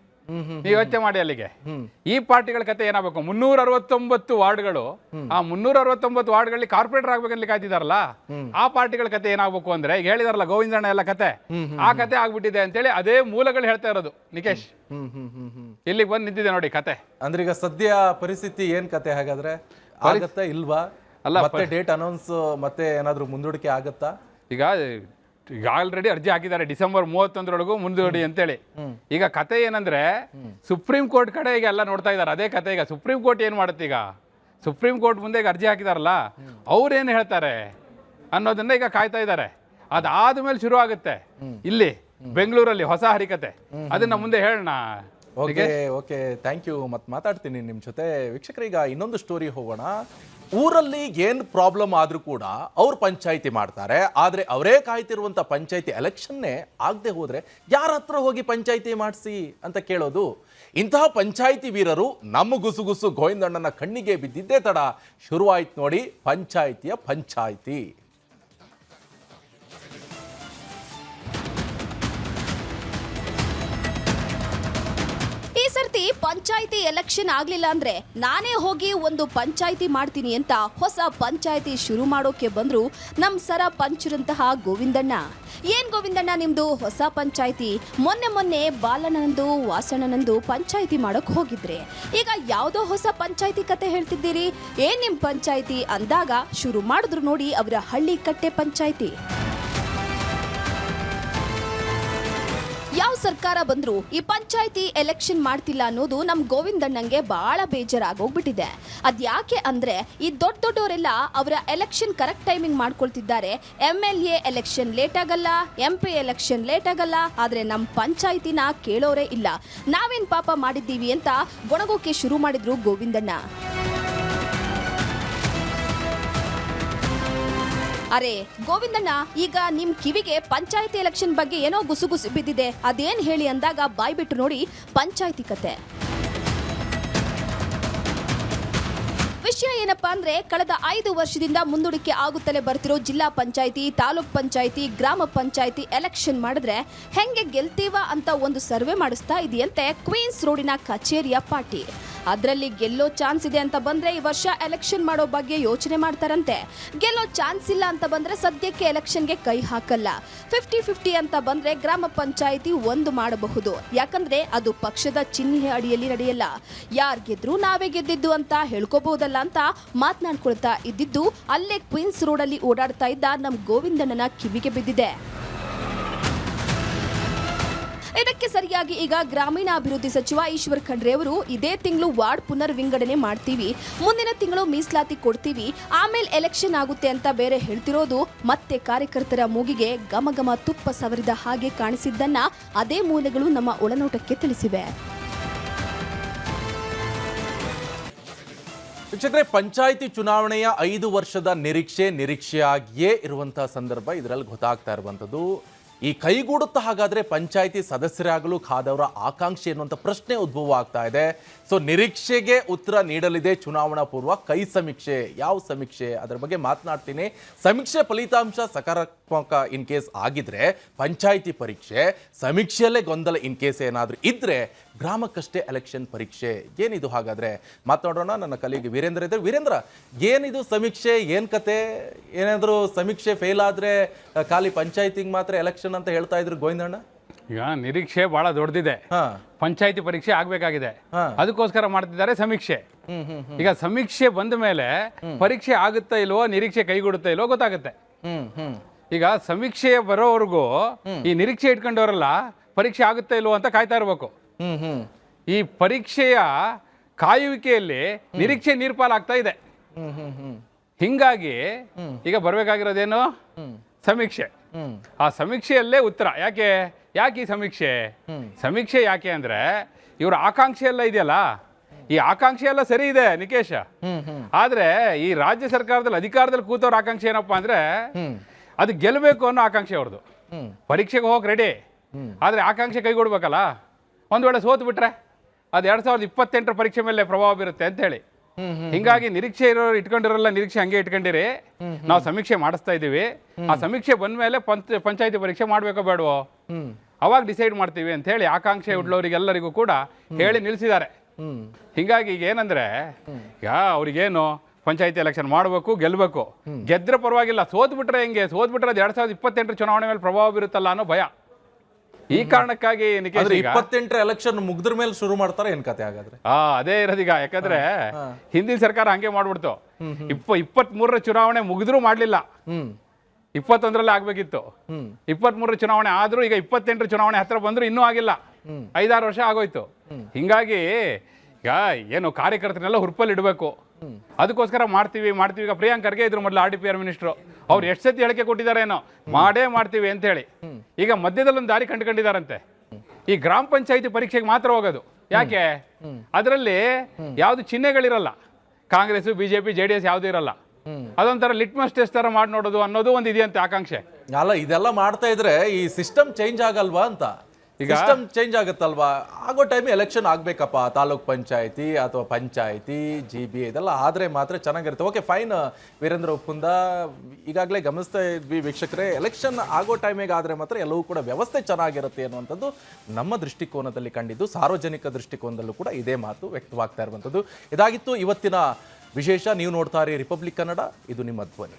ನೀವು ಯೋಚನೆ ಮಾಡಿ ಅಲ್ಲಿಗೆ. ಈ ಪಾರ್ಟಿಗಳ ಕತೆ ಏನಾಗಬೇಕು? 369 ವಾರ್ಡ್ಗಳು, ಆ 369 ವಾರ್ಡ್ಗಳಲ್ಲಿ ಕಾರ್ಪೊರೇಟರ್ ಆಗ್ಬೇಕಲ್ಲಿ ಕಾಯ್ತಿದಾರಲ್ಲ, ಆ ಪಾರ್ಟಿಗಳ ಕತೆ ಏನಾಗಬೇಕು ಅಂದ್ರೆ ಈಗ ಹೇಳಿದಾರಲ್ಲ ಗೋವಿಂದಣ್ಣ ಎಲ್ಲ ಕತೆ, ಆ ಕತೆ ಆಗ್ಬಿಟ್ಟಿದೆ ಅಂತೇಳಿ ಅದೇ ಮೂಲಗಳು ಹೇಳ್ತಾ ಇರೋದು ನಿಕೇಶ್. ಇಲ್ಲಿಗೆ ಬಂದು ನಿಂತಿದೆ ನೋಡಿ ಕತೆ. ಅಂದ್ರೆ ಈಗ ಸದ್ಯ ಪರಿಸ್ಥಿತಿ ಏನ್ ಕತೆ ಹಾಗಾದ್ರೆ? ಆಗತ್ತಾ ಇಲ್ವಾ? ಅಲ್ಲ, ಮತ್ತೆ ಡೇಟ್ ಅನೌನ್ಸ್ ಮತ್ತೆ ಏನಾದ್ರು ಮುಂದೂಡಿಕೆ ಆಗತ್ತಾ? ಈಗ ಆಲ್ರೆಡಿ ಅರ್ಜಿ ಹಾಕಿದ್ದಾರೆ ಡಿಸೆಂಬರ್ 31ರೊಳಗೂ ಮುಂದೂಡಿ ಅಂತೇಳಿ. ಈಗ ಕತೆ ಏನಂದ್ರೆ ಸುಪ್ರೀಂ ಕೋರ್ಟ್ ಕಡೆ ಈಗ ಎಲ್ಲ ನೋಡ್ತಾ ಇದ್ದಾರೆ ಅದೇ ಕತೆ. ಈಗ ಸುಪ್ರೀಂ ಕೋರ್ಟ್ ಏನ್ ಮಾಡುತ್ತೆ? ಈಗ ಸುಪ್ರೀಂ ಕೋರ್ಟ್ ಮುಂದೆ ಈಗ ಅರ್ಜಿ ಹಾಕಿದಾರಲ್ಲ, ಅವ್ರೇನ್ ಹೇಳ್ತಾರೆ ಅನ್ನೋದನ್ನ ಈಗ ಕಾಯ್ತಾ ಇದ್ದಾರೆ. ಅದಾದ್ಮೇಲೆ ಶುರು ಆಗುತ್ತೆ ಇಲ್ಲಿ ಬೆಂಗಳೂರಲ್ಲಿ ಹೊಸ ಹರಿಕತೆ. ಅದನ್ನ ಮುಂದೆ ಹೇಳೋಣ. Okay okay, thank you. ಮತ್ತೆ ಮಾತಾಡ್ತೀನಿ ನಿಮ್ಮ ಜೊತೆ. ವೀಕ್ಷಕರೀಗ ಇನ್ನೊಂದು ಸ್ಟೋರಿ ಹೋಗೋಣ. ಊರಲ್ಲಿ ಏನ್ ಪ್ರಾಬ್ಲಮ್ ಆದ್ರೂ ಕೂಡ ಅವ್ರು ಪಂಚಾಯಿತಿ ಮಾಡ್ತಾರೆ, ಆದ್ರೆ ಅವರೇ ಕಾಯ್ತಿರುವಂತ ಪಂಚಾಯಿತಿ ಎಲೆಕ್ಷನ್ನೇ ಆಗದೆ ಹೋದ್ರೆ ಯಾರ ಹತ್ರ ಹೋಗಿ ಪಂಚಾಯಿತಿ ಮಾಡಿಸಿ ಅಂತ ಕೇಳೋದು. ಇಂತಹ ಪಂಚಾಯಿತಿ ವೀರರು ನಮ್ಮ ಗುಸುಗುಸು ಗೋವಿಂದಣ್ಣನ ಕಣ್ಣಿಗೆ ಬಿದ್ದಿದ್ದೇ ತಡ ಶುರುವಾಯ್ತು ನೋಡಿ ಪಂಚಾಯಿತಿಯ ಪಂಚಾಯಿತಿ. ಈ ಸರ್ತಿ ಪಂಚಾಯಿತಿ ಎಲೆಕ್ಷನ್ ಆಗ್ಲಿಲ್ಲ ಅಂದ್ರೆ ನಾನೇ ಹೋಗಿ ಒಂದು ಪಂಚಾಯಿತಿ ಮಾಡ್ತೀನಿ ಅಂತ ಹೊಸ ಪಂಚಾಯಿತಿ ಶುರು ಮಾಡೋಕೆ ಬಂದ್ರು ನಮ್ ಸರ ಪಂಚರಂತಹ ಗೋವಿಂದಣ್ಣ. ಏನ್ ಗೋವಿಂದಣ್ಣ ನಿಮ್ದು ಹೊಸ ಪಂಚಾಯಿತಿ? ಮೊನ್ನೆ ಬಾಲಣ್ಣನಂದು ವಾಸಣ್ಣನಂದು ಪಂಚಾಯಿತಿ ಮಾಡೋಕ್ ಹೋಗಿದ್ರೆ, ಈಗ ಯಾವ್ದೋ ಹೊಸ ಪಂಚಾಯಿತಿ ಕತೆ ಹೇಳ್ತಿದ್ದೀರಿ. ಏನ್ ನಿಮ್ ಪಂಚಾಯಿತಿ ಅಂದಾಗ ಶುರು ಮಾಡಿದ್ರು ನೋಡಿ ಅವರ ಹಳ್ಳಿ ಕಟ್ಟೆ ಪಂಚಾಯಿತಿ. ಯಾವ ಸರ್ಕಾರ ಬಂದ್ರು ಈ ಪಂಚಾಯಿತಿ ಎಲೆಕ್ಷನ್ ಮಾಡ್ತಿಲ್ಲ ಅನ್ನೋದು ನಮ್ ಗೋವಿಂದಣ್ಣಂಗೆ ಬಹಳ ಬೇಜಾರಾಗೋಗ್ಬಿಟ್ಟಿದೆ. ಅದ್ಯಾಕೆ ಅಂದ್ರೆ ಈ ದೊಡ್ಡವರೆಲ್ಲ ಅವರ ಎಲೆಕ್ಷನ್ ಕರೆಕ್ಟ್ ಟೈಮಿಂಗ್ ಮಾಡ್ಕೊಳ್ತಿದ್ದಾರೆ. MLA ಎಲೆಕ್ಷನ್ ಲೇಟ್ ಆಗಲ್ಲ, MP ಎಲೆಕ್ಷನ್ ಲೇಟ್ ಆಗಲ್ಲ, ಆದ್ರೆ ನಮ್ ಪಂಚಾಯಿತಿನ ಕೇಳೋರೇ ಇಲ್ಲ. ನಾವೇನ್ ಪಾಪ ಮಾಡಿದ್ದೀವಿ ಅಂತ ಗೊಣಗೋಕೆ ಶುರು ಮಾಡಿದ್ರು ಗೋವಿಂದಣ್ಣ. ಅರೆ ಗೋವಿಂದಣ್ಣ, ಈಗ ನಿಮ್ ಕಿವಿಗೆ ಪಂಚಾಯಿತಿ ಎಲೆಕ್ಷನ್ ಬಗ್ಗೆ ಏನೋ ಗುಸುಗುಸು ಬಿದ್ದಿದೆ, ಅದೇನ್ ಹೇಳಿ ಅಂದಾಗ ಬಾಯ್ಬಿಟ್ಟು ನೋಡಿ ಪಂಚಾಯಿತಿ ಕತೆ. ವಿಷಯ ಏನಪ್ಪಾ ಅಂದ್ರೆ ಕಳೆದ 5 ವರ್ಷದಿಂದ ಮುಂದೂಡಿಕೆ ಆಗುತ್ತಲೇ ಬರ್ತಿರೋ ಜಿಲ್ಲಾ ಪಂಚಾಯಿತಿ, ತಾಲೂಕ್ ಪಂಚಾಯಿತಿ, ಗ್ರಾಮ ಪಂಚಾಯಿತಿ ಎಲೆಕ್ಷನ್ ಮಾಡಿದ್ರೆ ಹೆಂಗೆ ಗೆಲ್ತೀವ ಅಂತ ಒಂದು ಸರ್ವೆ ಮಾಡಿಸ್ತಾ ಇದೆಯಂತೆ ಕ್ವೀನ್ಸ್ ರೋಡಿನ ಕಚೇರಿಯ ಪಾರ್ಟಿ. ಅದರಲ್ಲಿ ಗೆಲ್ಲೋ ಚಾನ್ಸ್ ಇದೆ ಅಂತ ಬಂದ್ರೆ ಈ ವರ್ಷ ಎಲೆಕ್ಷನ್ ಮಾಡೋ ಬಗ್ಗೆ ಯೋಚನೆ ಮಾಡ್ತಾರಂತೆ. ಗೆಲ್ಲೋ ಚಾನ್ಸ್ ಇಲ್ಲ ಅಂತ ಬಂದ್ರೆ ಸದ್ಯಕ್ಕೆ ಎಲೆಕ್ಷನ್ಗೆ ಕೈ ಹಾಕಲ್ಲ. 50-50 ಅಂತ ಬಂದ್ರೆ ಗ್ರಾಮ ಪಂಚಾಯಿತಿ ಒಂದು ಮಾಡಬಹುದು, ಯಾಕಂದ್ರೆ ಅದು ಪಕ್ಷದ ಚಿಹ್ನೆ ಅಡಿಯಲ್ಲಿ ನಡೆಯಲ್ಲ. ಯಾರ್ ಗೆದ್ರು ನಾವೇ ಗೆದ್ದಿದ್ದು ಅಂತ ಹೇಳ್ಕೋಬಹುದಲ್ಲ ಅಂತ ಮಾತನಾಡ್ಕೊಳ್ತಾ ಇದ್ದಿದ್ದು ಅಲ್ಲೇ ಕ್ವೀನ್ಸ್ ರೋಡ್ ಅಲ್ಲಿ ಓಡಾಡ್ತಾ ಇದ್ದ ನಮ್ ಗೋವಿಂದಣ್ಣನ ಕಿವಿಗೆ ಬಿದ್ದಿದೆ. ಇದಕ್ಕೆ ಸರಿಯಾಗಿ ಈಗ ಗ್ರಾಮೀಣಾಭಿವೃದ್ಧಿ ಸಚಿವ ಈಶ್ವರ್ ಖಂಡ್ರೆ ಅವರು ಇದೇ ತಿಂಗಳು ವಾರ್ಡ್ ಪುನರ್ ವಿಂಗಡಣೆ ಮಾಡ್ತೀವಿ, ಮುಂದಿನ ತಿಂಗಳು ಮೀಸಲಾತಿ ಕೊಡ್ತೀವಿ, ಆಮೇಲೆ ಎಲೆಕ್ಷನ್ ಆಗುತ್ತೆ ಅಂತ ಬೇರೆ ಹೇಳ್ತಿರೋದು ಮತ್ತೆ ಕಾರ್ಯಕರ್ತರ ಮೂಗಿಗೆ ಘಮ ತುಪ್ಪ ಸವರಿದ ಹಾಗೆ ಕಾಣಿಸಿದ್ದನ್ನ ಅದೇ ಮೂಲಗಳು ನಮ್ಮ ಒಳನೋಟಕ್ಕೆ ತಿಳಿಸಿವೆ. ವೀಕ್ಷಕರೇ, ಪಂಚಾಯಿತಿ ಚುನಾವಣೆಯ 5 ವರ್ಷದ ನಿರೀಕ್ಷೆಯಾಗಿಯೇ ಇರುವಂತಹ ಸಂದರ್ಭ ಇದರಲ್ಲಿ ಗೊತ್ತಾಗ್ತಾ ಇರುವಂಥದ್ದು. ಈ ಕೈಗೂಡುತ್ತಾ ಹಾಗಾದ್ರೆ ಪಂಚಾಯಿತಿ ಸದಸ್ಯರಾಗಲು ಕಾದವರ ಆಕಾಂಕ್ಷೆ ಎನ್ನುವಂಥ ಪ್ರಶ್ನೆ ಉದ್ಭವ ಆಗ್ತಾ ಇದೆ. ಸೊ ನಿರೀಕ್ಷೆಗೆ ಉತ್ತರ ನೀಡಲಿದೆ ಚುನಾವಣಾ ಪೂರ್ವ ಕೈ ಸಮೀಕ್ಷೆ. ಯಾವ ಸಮೀಕ್ಷೆ ಅದರ ಬಗ್ಗೆ ಮಾತನಾಡ್ತೀನಿ. ಸಮೀಕ್ಷೆ ಫಲಿತಾಂಶ ಸಕಾರಾತ್ಮಕ ಇನ್ ಕೇಸ್ ಆಗಿದ್ರೆ ಪಂಚಾಯಿತಿ ಪರೀಕ್ಷೆ, ಸಮೀಕ್ಷೆಯಲ್ಲೇ ಗೊಂದಲ ಇನ್ ಕೇಸ್ ಏನಾದರೂ ಇದ್ರೆ ಗ್ರಾಮಕ್ಕಷ್ಟೇ ಎಲೆಕ್ಷನ್ ಪರೀಕ್ಷೆ. ಏನಿದು ಹಾಗಾದ್ರೆ ಮಾತಾಡೋಣ. ನನ್ನ ಕಲಿಗೆ ವೀರೇಂದ್ರ ಇದ್ದಾರೆ. ವೀರೇಂದ್ರ, ಏನಿದು ಸಮೀಕ್ಷೆ, ಏನ್ ಕತೆ? ಏನಾದರೂ ಸಮೀಕ್ಷೆ ಫೇಲ್ ಆದ್ರೆ ಖಾಲಿ ಪಂಚಾಯಿತಿಗೆ ಮಾತ್ರ ಎಲೆಕ್ಷನ್ ಅಂತ ಹೇಳ್ತಾ ಇದ್ರು ಗೋವಿಂದಣ್ಣ. ಈಗ ನಿರೀಕ್ಷೆ ಬಹಳ ದೊಡ್ಡದಿದೆ, ಪಂಚಾಯಿತಿ ಪರೀಕ್ಷೆ ಆಗ್ಬೇಕಾಗಿದೆ, ಅದಕ್ಕೋಸ್ಕರ ಮಾಡ್ತಿದ್ದಾರೆ ಸಮೀಕ್ಷೆ. ಈಗ ಸಮೀಕ್ಷೆ ಬಂದ ಮೇಲೆ ಪರೀಕ್ಷೆ ಆಗುತ್ತಾ ಇಲ್ವೋ, ನಿರೀಕ್ಷೆ ಕೈಗೂಡುತ್ತಾ ಇಲ್ವೋ ಗೊತ್ತಾಗುತ್ತೆ. ಈಗ ಸಮೀಕ್ಷೆ ಬರೋವರೆಗೂ ಈ ನಿರೀಕ್ಷೆ ಇಟ್ಕೊಂಡವರಲ್ಲ ಪರೀಕ್ಷೆ ಆಗುತ್ತಾ ಇಲ್ವೋ ಅಂತ ಕಾಯ್ತಾ ಇರ್ಬೇಕು. ಈ ಪರೀಕ್ಷೆಯ ಕಾಯುವಿಕೆಯಲ್ಲಿ ನಿರೀಕ್ಷೆ ನೀರ್ಪಾಲಾಗ್ತಾ ಇದೆ. ಹಿಂಗಾಗಿ ಈಗ ಬರ್ಬೇಕಾಗಿರೋದೇನು? ಸಮೀಕ್ಷೆ. ಆ ಸಮೀಕ್ಷೆಯಲ್ಲೇ ಉತ್ತರ. ಯಾಕೆ ಈ ಸಮೀಕ್ಷೆ ಯಾಕೆ ಅಂದ್ರೆ ಇವ್ರ ಆಕಾಂಕ್ಷೆ ಎಲ್ಲ ಇದೆಯಲ್ಲ, ಈ ಆಕಾಂಕ್ಷೆ ಎಲ್ಲ ಸರಿ ಇದೆ ನಿಕೇಶ್, ಆದ್ರೆ ಈ ರಾಜ್ಯ ಸರ್ಕಾರದಲ್ಲಿ ಅಧಿಕಾರದಲ್ಲಿ ಕೂತವ್ರ ಆಕಾಂಕ್ಷೆ ಏನಪ್ಪಾ ಅಂದ್ರೆ ಅದು ಗೆಲ್ಲಬೇಕು ಅನ್ನೋ ಆಕಾಂಕ್ಷೆ ಅವ್ರದ್ದು. ಪರೀಕ್ಷೆಗೆ ಹೋಗಕ್ ರೆಡಿ, ಆದ್ರೆ ಆಕಾಂಕ್ಷೆ ಕೈಗೂಡ್ಬೇಕಲ್ಲ. ಒಂದ್ ವೇಳೆ ಸೋತ್ ಬಿಟ್ರೆ ಅದು 2028 ಪರೀಕ್ಷೆ ಮೇಲೆ ಪ್ರಭಾವ ಬೀರುತ್ತೆ ಅಂತ ಹೇಳಿ ಹಿಂಗಾಗಿ ನಿರೀಕ್ಷೆ ಇಟ್ಕೊಂಡಿರಲ್ಲ, ನಿರೀಕ್ಷೆ ಹಂಗೆ ಇಟ್ಕೊಂಡಿರಿ. ನಾವು ಸಮೀಕ್ಷೆ ಮಾಡಿಸ್ತಾ ಇದೀವಿ, ಆ ಸಮೀಕ್ಷೆ ಬಂದ ಮೇಲೆ ಪಂಚಾಯತಿ ಪರೀಕ್ಷೆ ಮಾಡ್ಬೇಕೋ ಬೇಡವೋ ಅವಾಗ ಡಿಸೈಡ್ ಮಾಡ್ತೀವಿ ಅಂತ ಹೇಳಿ ಆಕಾಂಕ್ಷೆ ಉಳ್ಳವರಿಗೆಲ್ಲರಿಗೂ ಕೂಡ ಹೇಳಿ ನಿಲ್ಲಿಸಿದ್ದಾರೆ. ಹಿಂಗಾಗಿ ಈಗ ಏನಂದ್ರೆ ಈಗ ಅವ್ರಿಗೇನು ಪಂಚಾಯತಿ ಎಲೆಕ್ಷನ್ ಮಾಡಬೇಕು, ಗೆಲ್ಲಬೇಕು. ಗೆದ್ರೆ ಪರವಾಗಿಲ್ಲ, ಸೋತ್ಬಿಟ್ರೆ ಹೆಂಗೆ? ಸೋತ್ಬಿಟ್ರೆ 2028 ಚುನಾವಣೆ ಮೇಲೆ ಪ್ರಭಾವ ಬೀರುತ್ತಲ್ಲ ಅನ್ನೋ ಭಯ. ಈ ಕಾರಣಕ್ಕಾಗಿ ಆದ್ರೆ 28 ಎಲೆಕ್ಷನ್ ಮುಗ್ದ್ರ ಮೇಲೆ ಶುರು ಮಾಡ್ತಾರೆ ಏನ್ ಕತೆ ಹಾಗಾದ್ರೆ? ಅದೇ ಇರೋದೀಗ. ಯಾಕಂದ್ರೆ ಹಿಂದಿನ ಸರ್ಕಾರ ಹಂಗೆ ಮಾಡ್ಬಿಡ್ತು. 23ರ ಚುನಾವಣೆ ಮುಗಿದ್ರೂ ಮಾಡ್ಲಿಲ್ಲ, 21ರಲ್ಲಿ ಆಗ್ಬೇಕಿತ್ತು. 23ರ ಚುನಾವಣೆ ಆದ್ರೂ ಈಗ 28ರ ಚುನಾವಣೆ ಹತ್ರ ಬಂದ್ರು ಇನ್ನೂ ಆಗಿಲ್ಲ, 5-6 ವರ್ಷ ಆಗೋಯ್ತು. ಹಿಂಗಾಗಿ ಈಗ ಏನು ಕಾರ್ಯಕರ್ತರನ್ನೆಲ್ಲ ಹುರುಪಲ್ಲಿ ಇಡಬೇಕು, ಅದಕ್ಕೋಸ್ಕರ ಮಾಡ್ತೀವಿ. ಈಗ ಪ್ರಿಯಾಂಕ್ ಖರ್ಗೆ ಇದ್ರು ಮೊದಲು RDPR ಮಿನಿಸ್ಟ್ರು, ಅವ್ರು ಎಷ್ಟು ಸತಿ ಹೇಳಿಕೆ ಕೊಟ್ಟಿದ್ದಾರೇನೋ ಮಾಡ್ತೀವಿ ಅಂತ ಹೇಳಿ. ಈಗ ಮಧ್ಯದಲ್ಲಿ ಒಂದು ದಾರಿ ಕಂಡುಕೊಂಡಿದ್ದಾರಂತೆ, ಈ ಗ್ರಾಮ ಪಂಚಾಯತಿ ಪರೀಕ್ಷೆಗೆ ಮಾತ್ರ ಹೋಗೋದು. ಯಾಕೆ? ಅದರಲ್ಲಿ ಯಾವ್ದು ಚಿಹ್ನೆಗಳಿರಲ್ಲ, ಕಾಂಗ್ರೆಸ್, BJP, JDS ಯಾವ್ದು ಇರಲ್ಲ. ಅದೊಂಥರ ಲಿಟ್ಮಸ್ ಟೆಸ್ಟ್ ತರ ಮಾಡಿ ನೋಡೋದು ಅನ್ನೋದು ಒಂದು ಇದೆಯಂತೆ ಆಕಾಂಕ್ಷೆ. ಅಲ್ಲ, ಇದೆಲ್ಲ ಮಾಡ್ತಾ ಇದ್ರೆ ಈ ಸಿಸ್ಟಮ್ ಚೇಂಜ್ ಆಗಲ್ವಾ ಅಂತ. ಈಗ ಸಿಸ್ಟಮ್ ಚೇಂಜ್ ಆಗುತ್ತಲ್ವಾ, ಆಗೋ ಟೈಮ್ ಎಲೆಕ್ಷನ್ ಆಗ್ಬೇಕಪ್ಪ, ತಾಲೂಕ್ ಪಂಚಾಯತಿ ಅಥವಾ ಪಂಚಾಯತಿ, GB ಇದೆಲ್ಲ ಆದ್ರೆ ಮಾತ್ರ ಚೆನ್ನಾಗಿರುತ್ತೆ. ಓಕೆ ಫೈನ್ ವೀರೇಂದ್ರ ಒಪ್ಪುಂದ, ಈಗಾಗಲೇ ಗಮನಿಸ್ತಾ ಇದ್ವಿ ವೀಕ್ಷಕರೇ, ಎಲೆಕ್ಷನ್ ಆಗೋ ಟೈಮಿಗೆ ಆದ್ರೆ ಮಾತ್ರ ಎಲ್ಲವೂ ಕೂಡ ವ್ಯವಸ್ಥೆ ಚೆನ್ನಾಗಿರುತ್ತೆ ಅನ್ನುವಂಥದ್ದು ನಮ್ಮ ದೃಷ್ಟಿಕೋನದಲ್ಲಿ ಕಂಡಿದ್ದು. ಸಾರ್ವಜನಿಕ ದೃಷ್ಟಿಕೋನದಲ್ಲೂ ಕೂಡ ಇದೇ ಮಾತು ವ್ಯಕ್ತವಾಗ್ತಾ ಇರುವಂಥದ್ದು. ಇದಾಗಿತ್ತು ಇವತ್ತಿನ ವಿಶೇಷ. ನೀವು ನೋಡ್ತಾ ಇರಿ ರಿಪಬ್ಲಿಕ್ ಕನ್ನಡ, ಇದು ನಿಮ್ಮ ಧ್ವನಿ.